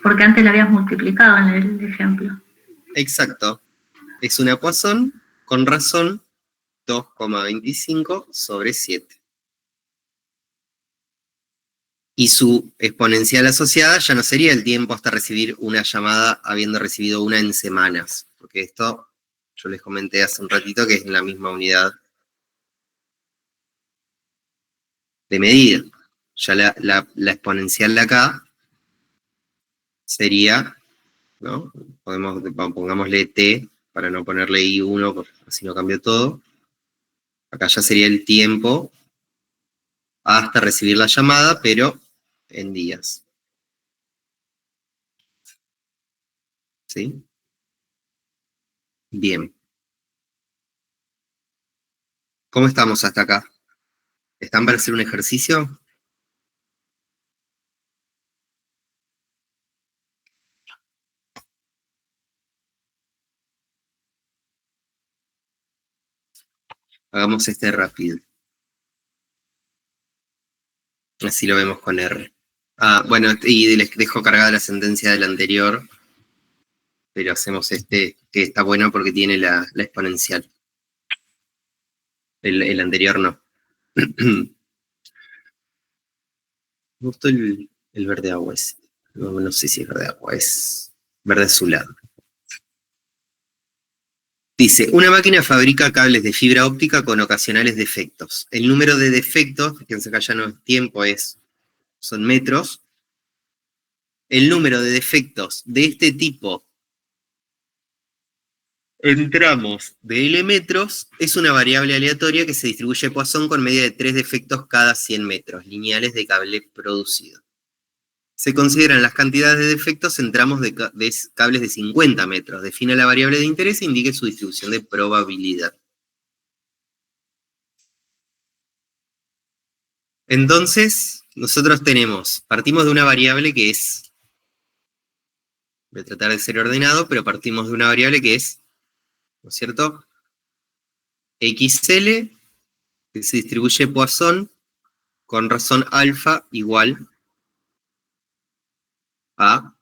Porque antes la habías multiplicado en el ejemplo. exacto. Es una Poisson con razón 2,25 sobre 7. Y su exponencial asociada ya no sería el tiempo hasta recibir una llamada habiendo recibido una en semanas. Porque esto, yo les comenté hace un ratito que es en la misma unidad de medida. Ya la exponencial de acá sería, ¿no? Pongámosle t para no ponerle i1, porque así no cambia todo. Acá ya sería el tiempo hasta recibir la llamada, pero en días. ¿Sí? Bien. ¿Cómo estamos hasta acá? ¿Están para hacer un ejercicio? Hagamos este rápido. Así lo vemos con R. Ah, bueno, y les dejo cargada la sentencia del anterior, pero hacemos este, que está bueno porque tiene la exponencial. El anterior no. Me gustó el verde agua ese. No sé si es verde agua, es verde azulado. Dice, una máquina fabrica cables de fibra óptica con ocasionales defectos. El número de defectos, fíjense acá ya no es tiempo, son metros. El número de defectos de este tipo en tramos de L metros es una variable aleatoria que se distribuye Poisson con media de 3 defectos cada 100 metros lineales de cable producido. Se consideran las cantidades de defectos en tramos de cables de 50 metros. Define la variable de interés e indique su distribución de probabilidad. Entonces, nosotros partimos de una variable que es, voy a tratar de ser ordenado, pero partimos de una variable que es, ¿no es cierto? XL, que se distribuye Poisson con razón alfa igual a,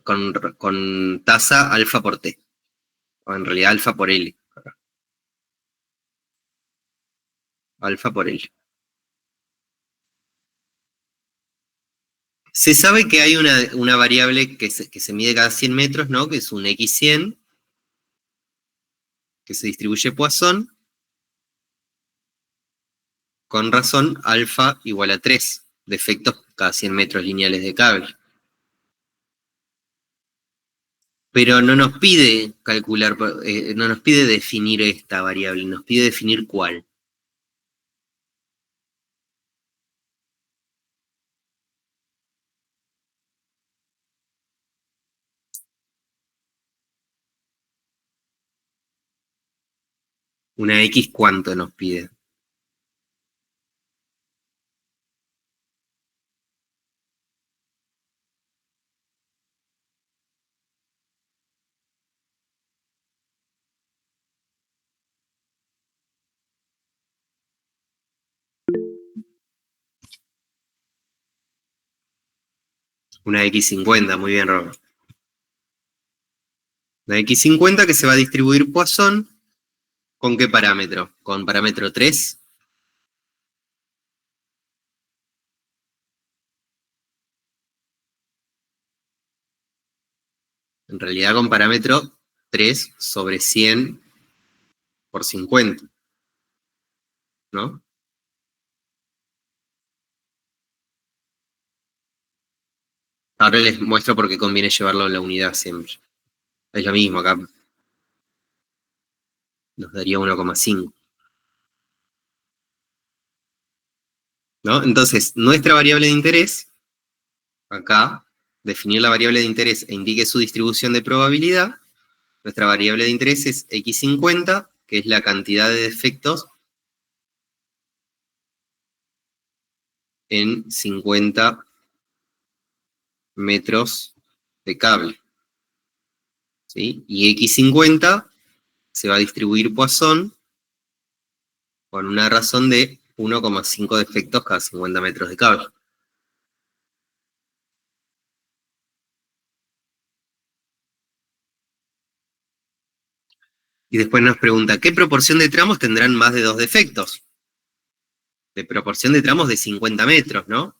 con tasa alfa por T, o en realidad alfa por L. Alfa por L. Se sabe que hay una variable que se mide cada 100 metros, ¿no? Que es un X100, que se distribuye Poisson con razón alfa igual a 3 defectos cada 100 metros lineales de cable. Pero no nos pide calcular, no nos pide definir esta variable, nos pide definir cuál. Una X, ¿cuánto nos pide? Una X50, muy bien, Robert. Una X50 que se va a distribuir Poisson, ¿con qué parámetro? ¿Con parámetro 3? En realidad con parámetro 3 sobre 100 por 50, ¿no? Ahora les muestro por qué conviene llevarlo a la unidad siempre. Es lo mismo acá. Nos daría 1,5. ¿No? Entonces, nuestra variable de interés, acá, definir la variable de interés e indique su distribución de probabilidad. Nuestra variable de interés es X50, que es la cantidad de defectos en 50 metros de cable. ¿Sí? Y X50 se va a distribuir Poisson con una razón de 1,5 defectos cada 50 metros de cable. Y después nos pregunta, ¿qué proporción de tramos tendrán más de 2 defectos? De proporción de tramos de 50 metros, ¿no?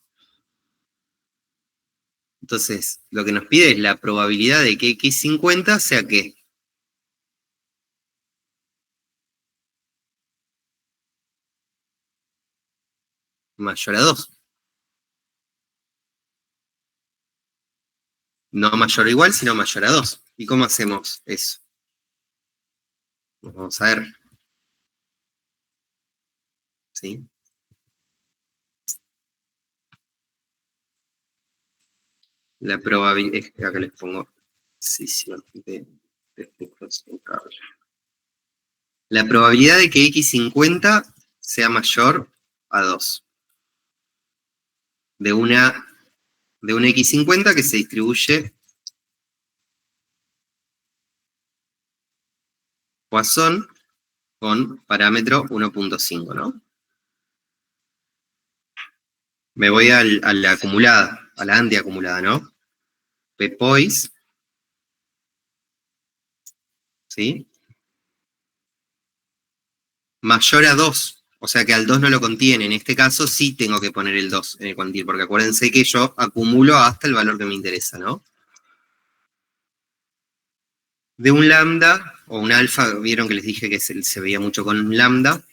Entonces, lo que nos pide es la probabilidad de que X50 sea ¿qué? Mayor a 2. No mayor o igual, sino mayor a 2. ¿Y cómo hacemos eso? Vamos a ver. ¿Sí? La probabilidad, acá les pongo decisión de defectos en cable. La probabilidad de que X50 sea mayor a 2. De una X50 que se distribuye Poisson con parámetro 1.5, ¿no? Me voy a la acumulada, a la antiacumulada, ¿no? Ppoise, ¿sí? Mayor a 2, o sea que al 2 no lo contiene. En este caso sí tengo que poner el 2 en el cuantil, porque acuérdense que yo acumulo hasta el valor que me interesa, ¿no? De un lambda, o un alfa, vieron que les dije que se veía mucho con un lambda,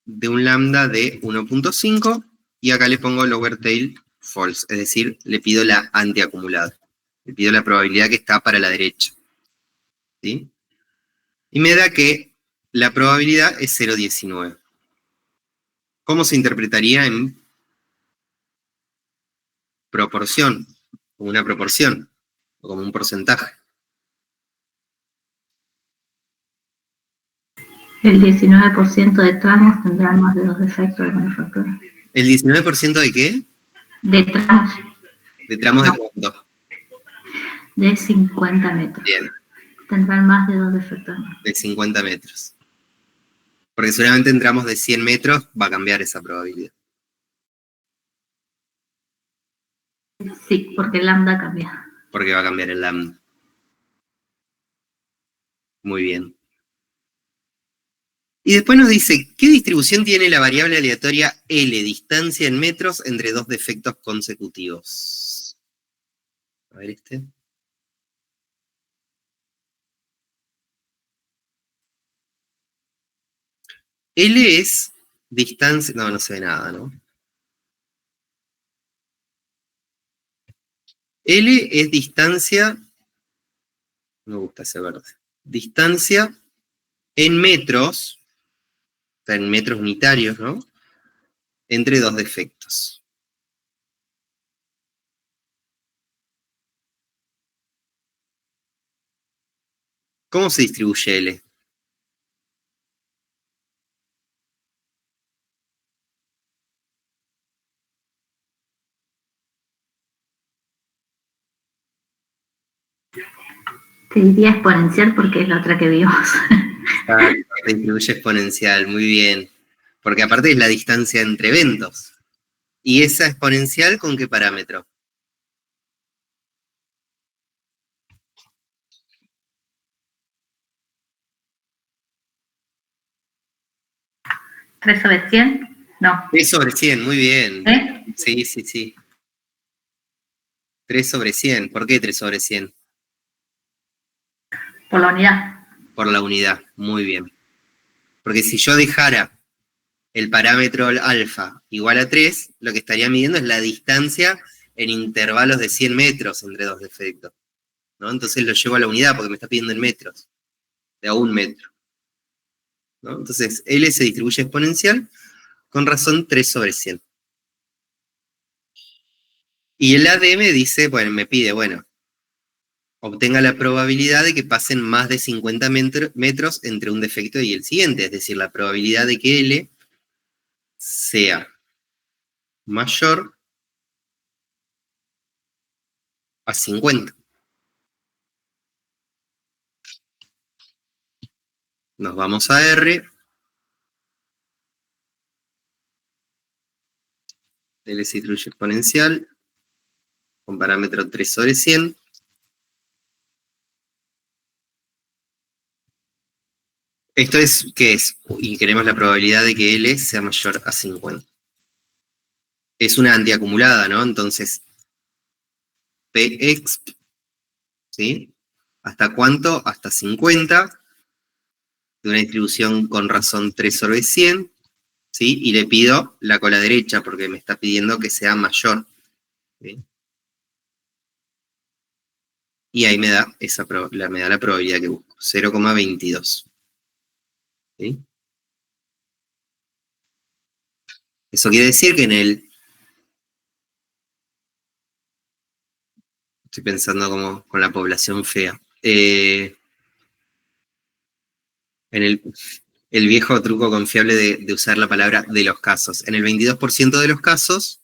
de un lambda de 1.5, y acá le pongo lower tail false, es decir, le pido la antiacumulada. Le pido la probabilidad que está para la derecha. ¿Sí? Y me da que la probabilidad es 0.19. ¿Cómo se interpretaría en proporción? Como una proporción, o como un porcentaje. El 19% de tramos tendrán más de 2 defectos de manufactura. ¿El 19% de qué? De tramos ¿De tramos de cuánto? de 50 metros. Bien, Tendrán más de 2 defectos. de 50 metros. Porque seguramente en tramos de 100 metros va a cambiar esa probabilidad. Sí, porque el lambda cambia. Porque va a cambiar el lambda. Muy bien. Y después nos dice, ¿qué distribución tiene la variable aleatoria L, distancia en metros entre dos defectos consecutivos? A ver este. L es distancia, no se ve nada, ¿no? L es distancia, no me gusta ese verde, distancia en metros, o sea, en metros unitarios, ¿no? Entre dos defectos. ¿Cómo se distribuye L? Te diría exponencial porque es la otra que vimos. Se distribuye exponencial, muy bien. Porque aparte es la distancia entre eventos. ¿Y esa exponencial con qué parámetro? ¿3/100? No. 3/100, muy bien. ¿Eh? Sí, sí, sí. 3/100. ¿Por qué 3/100? Por la unidad. Por la unidad, muy bien. Porque si yo dejara el parámetro alfa igual a 3, lo que estaría midiendo es la distancia en intervalos de 100 metros entre dos defectos, ¿no? Entonces lo llevo a la unidad porque me está pidiendo en metros, de a 1 metro, ¿no? Entonces L se distribuye exponencial, con razón 3/100. Y el ADM dice, bueno, me pide, bueno, obtenga la probabilidad de que pasen más de 50 metros entre un defecto y el siguiente, es decir, la probabilidad de que L sea mayor a 50. Nos vamos a R. L se distribuye exponencial con parámetro 3/100. Esto es, ¿qué es? Y queremos la probabilidad de que L sea mayor a 50. Es una antiacumulada, ¿no? Entonces, Pexp, ¿sí? ¿Hasta cuánto? Hasta 50, de una distribución con razón 3/100, ¿sí? Y le pido la cola derecha, porque me está pidiendo que sea mayor, ¿sí? Y ahí me da, me da la probabilidad que busco, 0,22. ¿Sí? Eso quiere decir que en el... Estoy pensando como con la población fea. En el viejo truco confiable de usar la palabra de los casos. En el 22% de los casos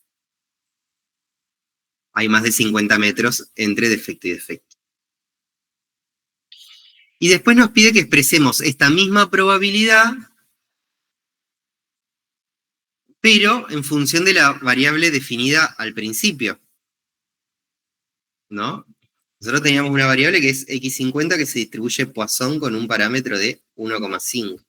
hay más de 50 metros entre defecto y defecto. Y después nos pide que expresemos esta misma probabilidad, pero en función de la variable definida al principio, ¿no? Nosotros teníamos una variable que es x50 que se distribuye Poisson con un parámetro de 1,5.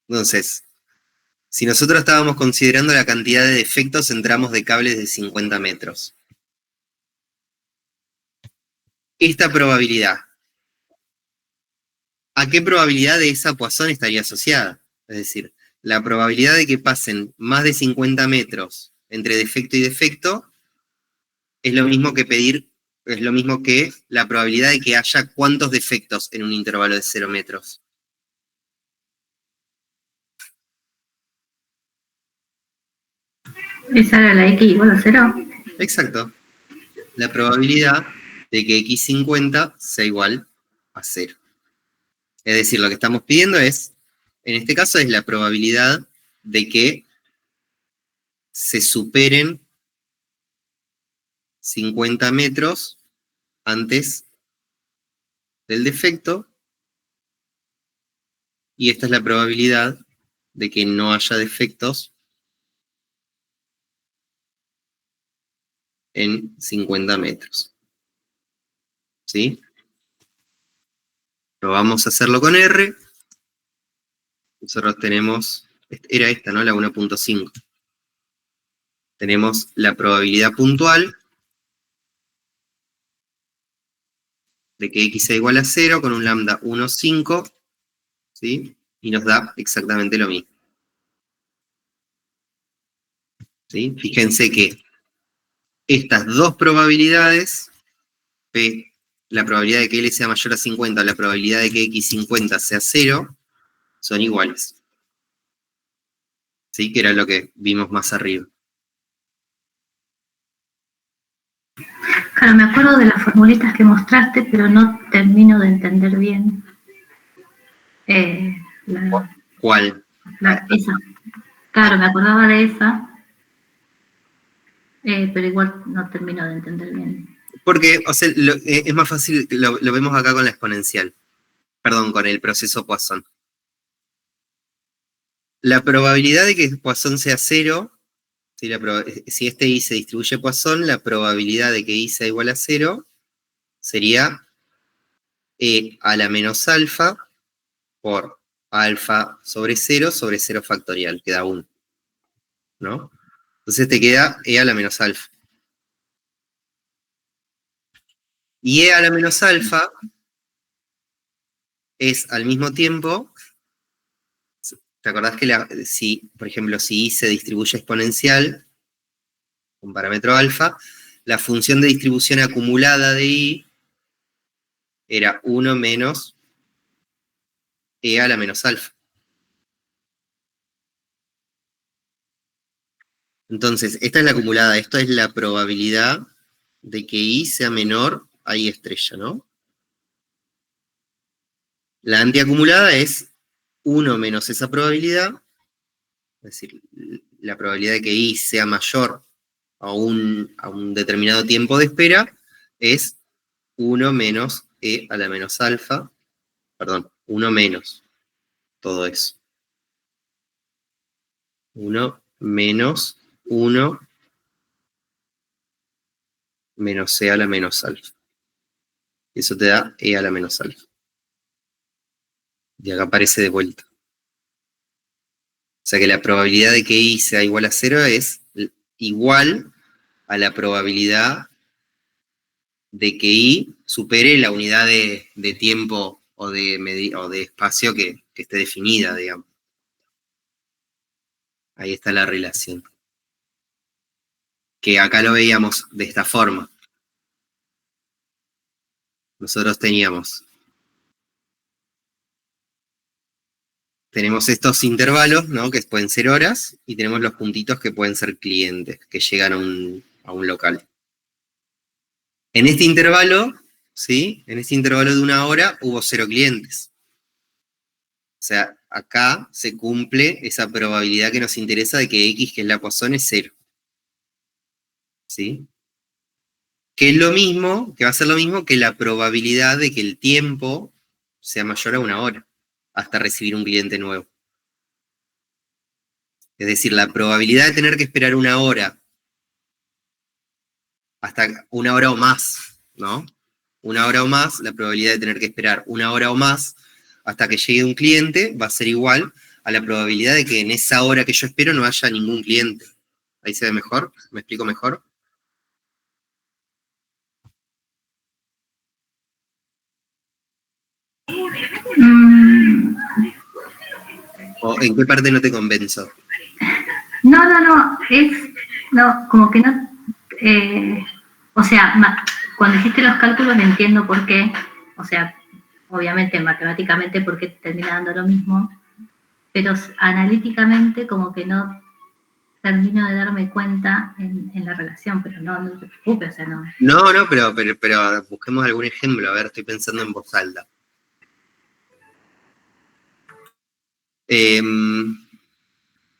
Entonces, si nosotros estábamos considerando la cantidad de defectos en tramos de cables de 50 metros, esta probabilidad, ¿a qué probabilidad de esa Poisson estaría asociada? Es decir, la probabilidad de que pasen más de 50 metros entre defecto y defecto es lo mismo que la probabilidad de que haya cuántos defectos en un intervalo de 0 metros. Esa era la X igual a 0. Exacto. La probabilidad de que x50 sea igual a 0. Es decir, lo que estamos pidiendo es, en este caso, es la probabilidad de que se superen 50 metros antes del defecto, y esta es la probabilidad de que no haya defectos en 50 metros. ¿Sí? Pero vamos a hacerlo con R. Nosotros tenemos, era esta, ¿no? La 1.5. Tenemos la probabilidad puntual de que x sea igual a 0 con un lambda 1,5, ¿sí? Y nos da exactamente lo mismo. ¿Sí? Fíjense que estas dos probabilidades, P, la probabilidad de que L sea mayor a 50, la probabilidad de que x50 sea 0, son iguales. ¿Sí? Que era lo que vimos más arriba. Claro, me acuerdo de las formulitas que mostraste, pero no termino de entender bien. ¿Cuál? Esa. Claro, me acordaba de esa, pero igual no termino de entender bien. Porque, o sea, es más fácil, lo vemos acá con la exponencial. Perdón, con el proceso Poisson. La probabilidad de que Poisson sea 0, si este I se distribuye Poisson, la probabilidad de que I sea igual a 0 sería E a la menos alfa por alfa sobre 0 factorial, queda 1. ¿No? Entonces te queda E a la menos alfa. Y E a la menos alfa es al mismo tiempo, ¿te acordás que si, por ejemplo, si I se distribuye exponencial, un parámetro alfa, la función de distribución acumulada de I era 1 menos E a la menos alfa. Entonces, esta es la acumulada, esto es la probabilidad de que I sea menor a I estrella, ¿no? La antiacumulada es 1 menos esa probabilidad, es decir, la probabilidad de que I sea mayor a un determinado tiempo de espera es 1 menos E a la menos alfa, perdón, 1 menos todo eso. 1 menos 1 menos E a la menos alfa. Y eso te da E a la menos alfa. Y acá aparece de vuelta. O sea que la probabilidad de que I sea igual a 0 es igual a la probabilidad de que I supere la unidad de tiempo o de espacio que esté definida, digamos. Ahí está la relación. Que acá lo veíamos de esta forma. Nosotros tenemos estos intervalos, ¿no? Que pueden ser horas, y tenemos los puntitos que pueden ser clientes, que llegan a un local. En este intervalo, ¿sí? En este intervalo de 1 hora hubo 0 clientes. O sea, acá se cumple esa probabilidad que nos interesa de que X, que es la Poisson, es 0. ¿Sí? Que es lo mismo, que va a ser lo mismo que la probabilidad de que el tiempo sea mayor a 1 hora, hasta recibir un cliente nuevo. Es decir, la probabilidad de tener que esperar 1 hora, hasta 1 hora o más, ¿no? 1 hora o más, la probabilidad de tener que esperar 1 hora o más hasta que llegue un cliente va a ser igual a la probabilidad de que en esa hora que yo espero no haya ningún cliente. ¿Ahí se ve mejor? ¿Me explico mejor? ¿O en qué parte no te convenzo? No, como que no, o sea, cuando hiciste los cálculos entiendo por qué, o sea, obviamente matemáticamente por qué termina dando lo mismo, pero analíticamente como que no termino de darme cuenta en la relación, pero no te preocupes, o sea, no. No, pero busquemos algún ejemplo, a ver, estoy pensando en voz alta.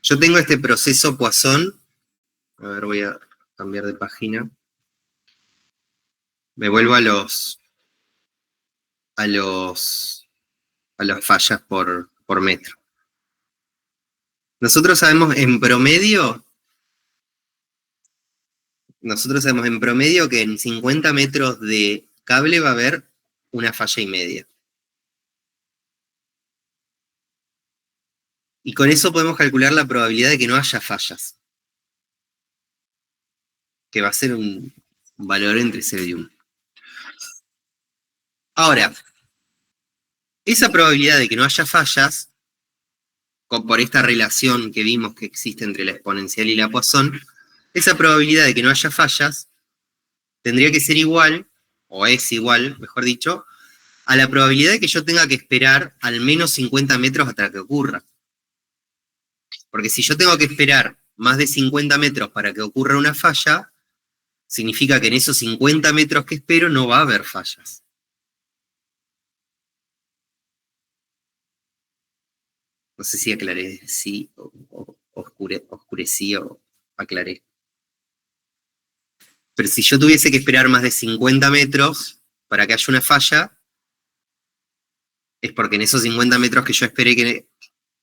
Yo tengo este proceso Poisson. A ver, voy a cambiar de página. Me vuelvo a las fallas por metro. Nosotros sabemos en promedio que en 50 metros de cable va a haber 1 falla y media. Y con eso podemos calcular la probabilidad de que no haya fallas. Que va a ser un valor entre 0 y 1. Ahora, esa probabilidad de que no haya fallas, por esta relación que vimos que existe entre la exponencial y la Poisson, esa probabilidad de que no haya fallas tendría que ser igual, o es igual, mejor dicho, a la probabilidad de que yo tenga que esperar al menos 50 metros hasta que ocurra. Porque si yo tengo que esperar más de 50 metros para que ocurra una falla, significa que en esos 50 metros que espero no va a haber fallas. No sé si aclaré, sí, o oscurecí o aclaré. Pero si yo tuviese que esperar más de 50 metros para que haya una falla, es porque en esos 50 metros que yo esperé que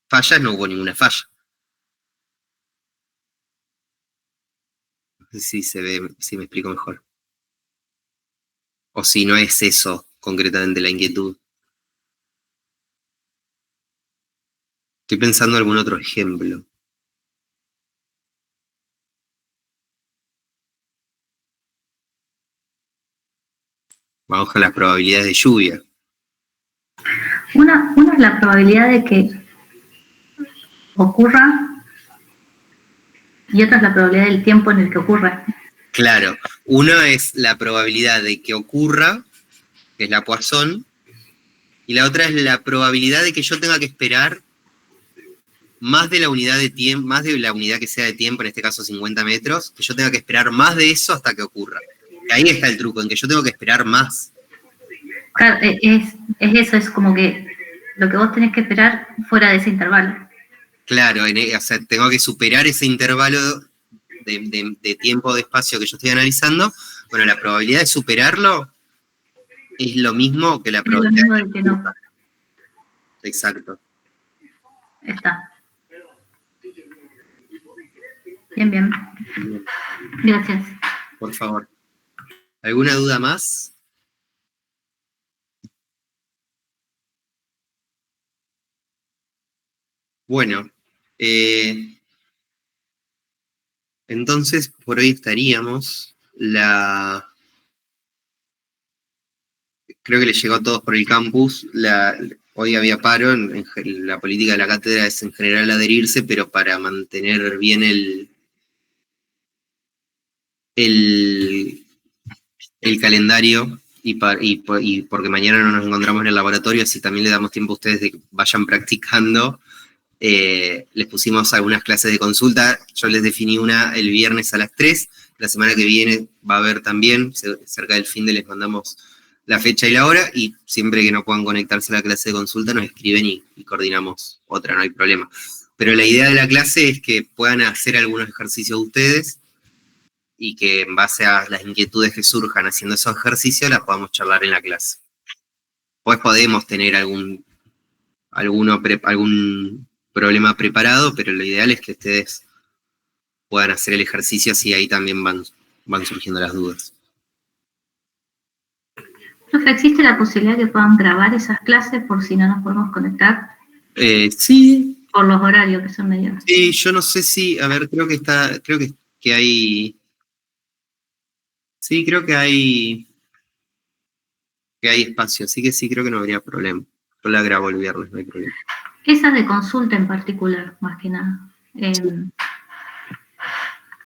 fallas no hubo ninguna falla. No sé si se ve, si me explico mejor. O si no es eso concretamente la inquietud. Estoy pensando en algún otro ejemplo. Vamos con las probabilidades de lluvia. Una es la probabilidad de que ocurra y otra es la probabilidad del tiempo en el que ocurra. Claro, una es la probabilidad de que ocurra, que es la Poisson, y la otra es la probabilidad de que yo tenga que esperar más de la unidad de tiempo, más de la unidad que sea de tiempo, en este caso 50 metros, que yo tenga que esperar más de eso hasta que ocurra. Y ahí está el truco, en que yo tengo que esperar más. Claro, es eso, es como que lo que vos tenés que esperar fuera de ese intervalo. Claro, o sea, tengo que superar ese intervalo de tiempo o de espacio que yo estoy analizando. Bueno, la probabilidad de superarlo es lo mismo que la probabilidad Es lo mismo de que no. Exacto. Está. Bien. Gracias. Por favor. ¿Alguna duda más? Bueno, entonces por hoy estaríamos. Creo que les llegó a todos por el campus. Hoy había paro, la política de la cátedra es en general adherirse, pero para mantener bien el calendario y porque mañana no nos encontramos en el laboratorio, así también le damos tiempo a ustedes de que vayan practicando. Les pusimos algunas clases de consulta. Yo les definí una el viernes a las 3. La semana que viene va a haber también, cerca del fin de les mandamos la fecha y la hora, y siempre que no puedan conectarse a la clase de consulta nos escriben y coordinamos otra, no hay problema. Pero la idea de la clase es que puedan hacer algunos ejercicios ustedes y que en base a las inquietudes que surjan haciendo esos ejercicios las podamos charlar en la clase. Pues podemos tener algún problema preparado, pero lo ideal es que ustedes puedan hacer el ejercicio, así ahí también van surgiendo las dudas. Profe, ¿existe la posibilidad que puedan grabar esas clases por si no nos podemos conectar? Sí. Por los horarios que son medio. Sí, yo no sé si, a ver, creo que hay. Sí, creo que hay espacio, así que sí, creo que no habría problema. Yo la grabo el viernes, no hay problema. Esas de consulta en particular, más que nada.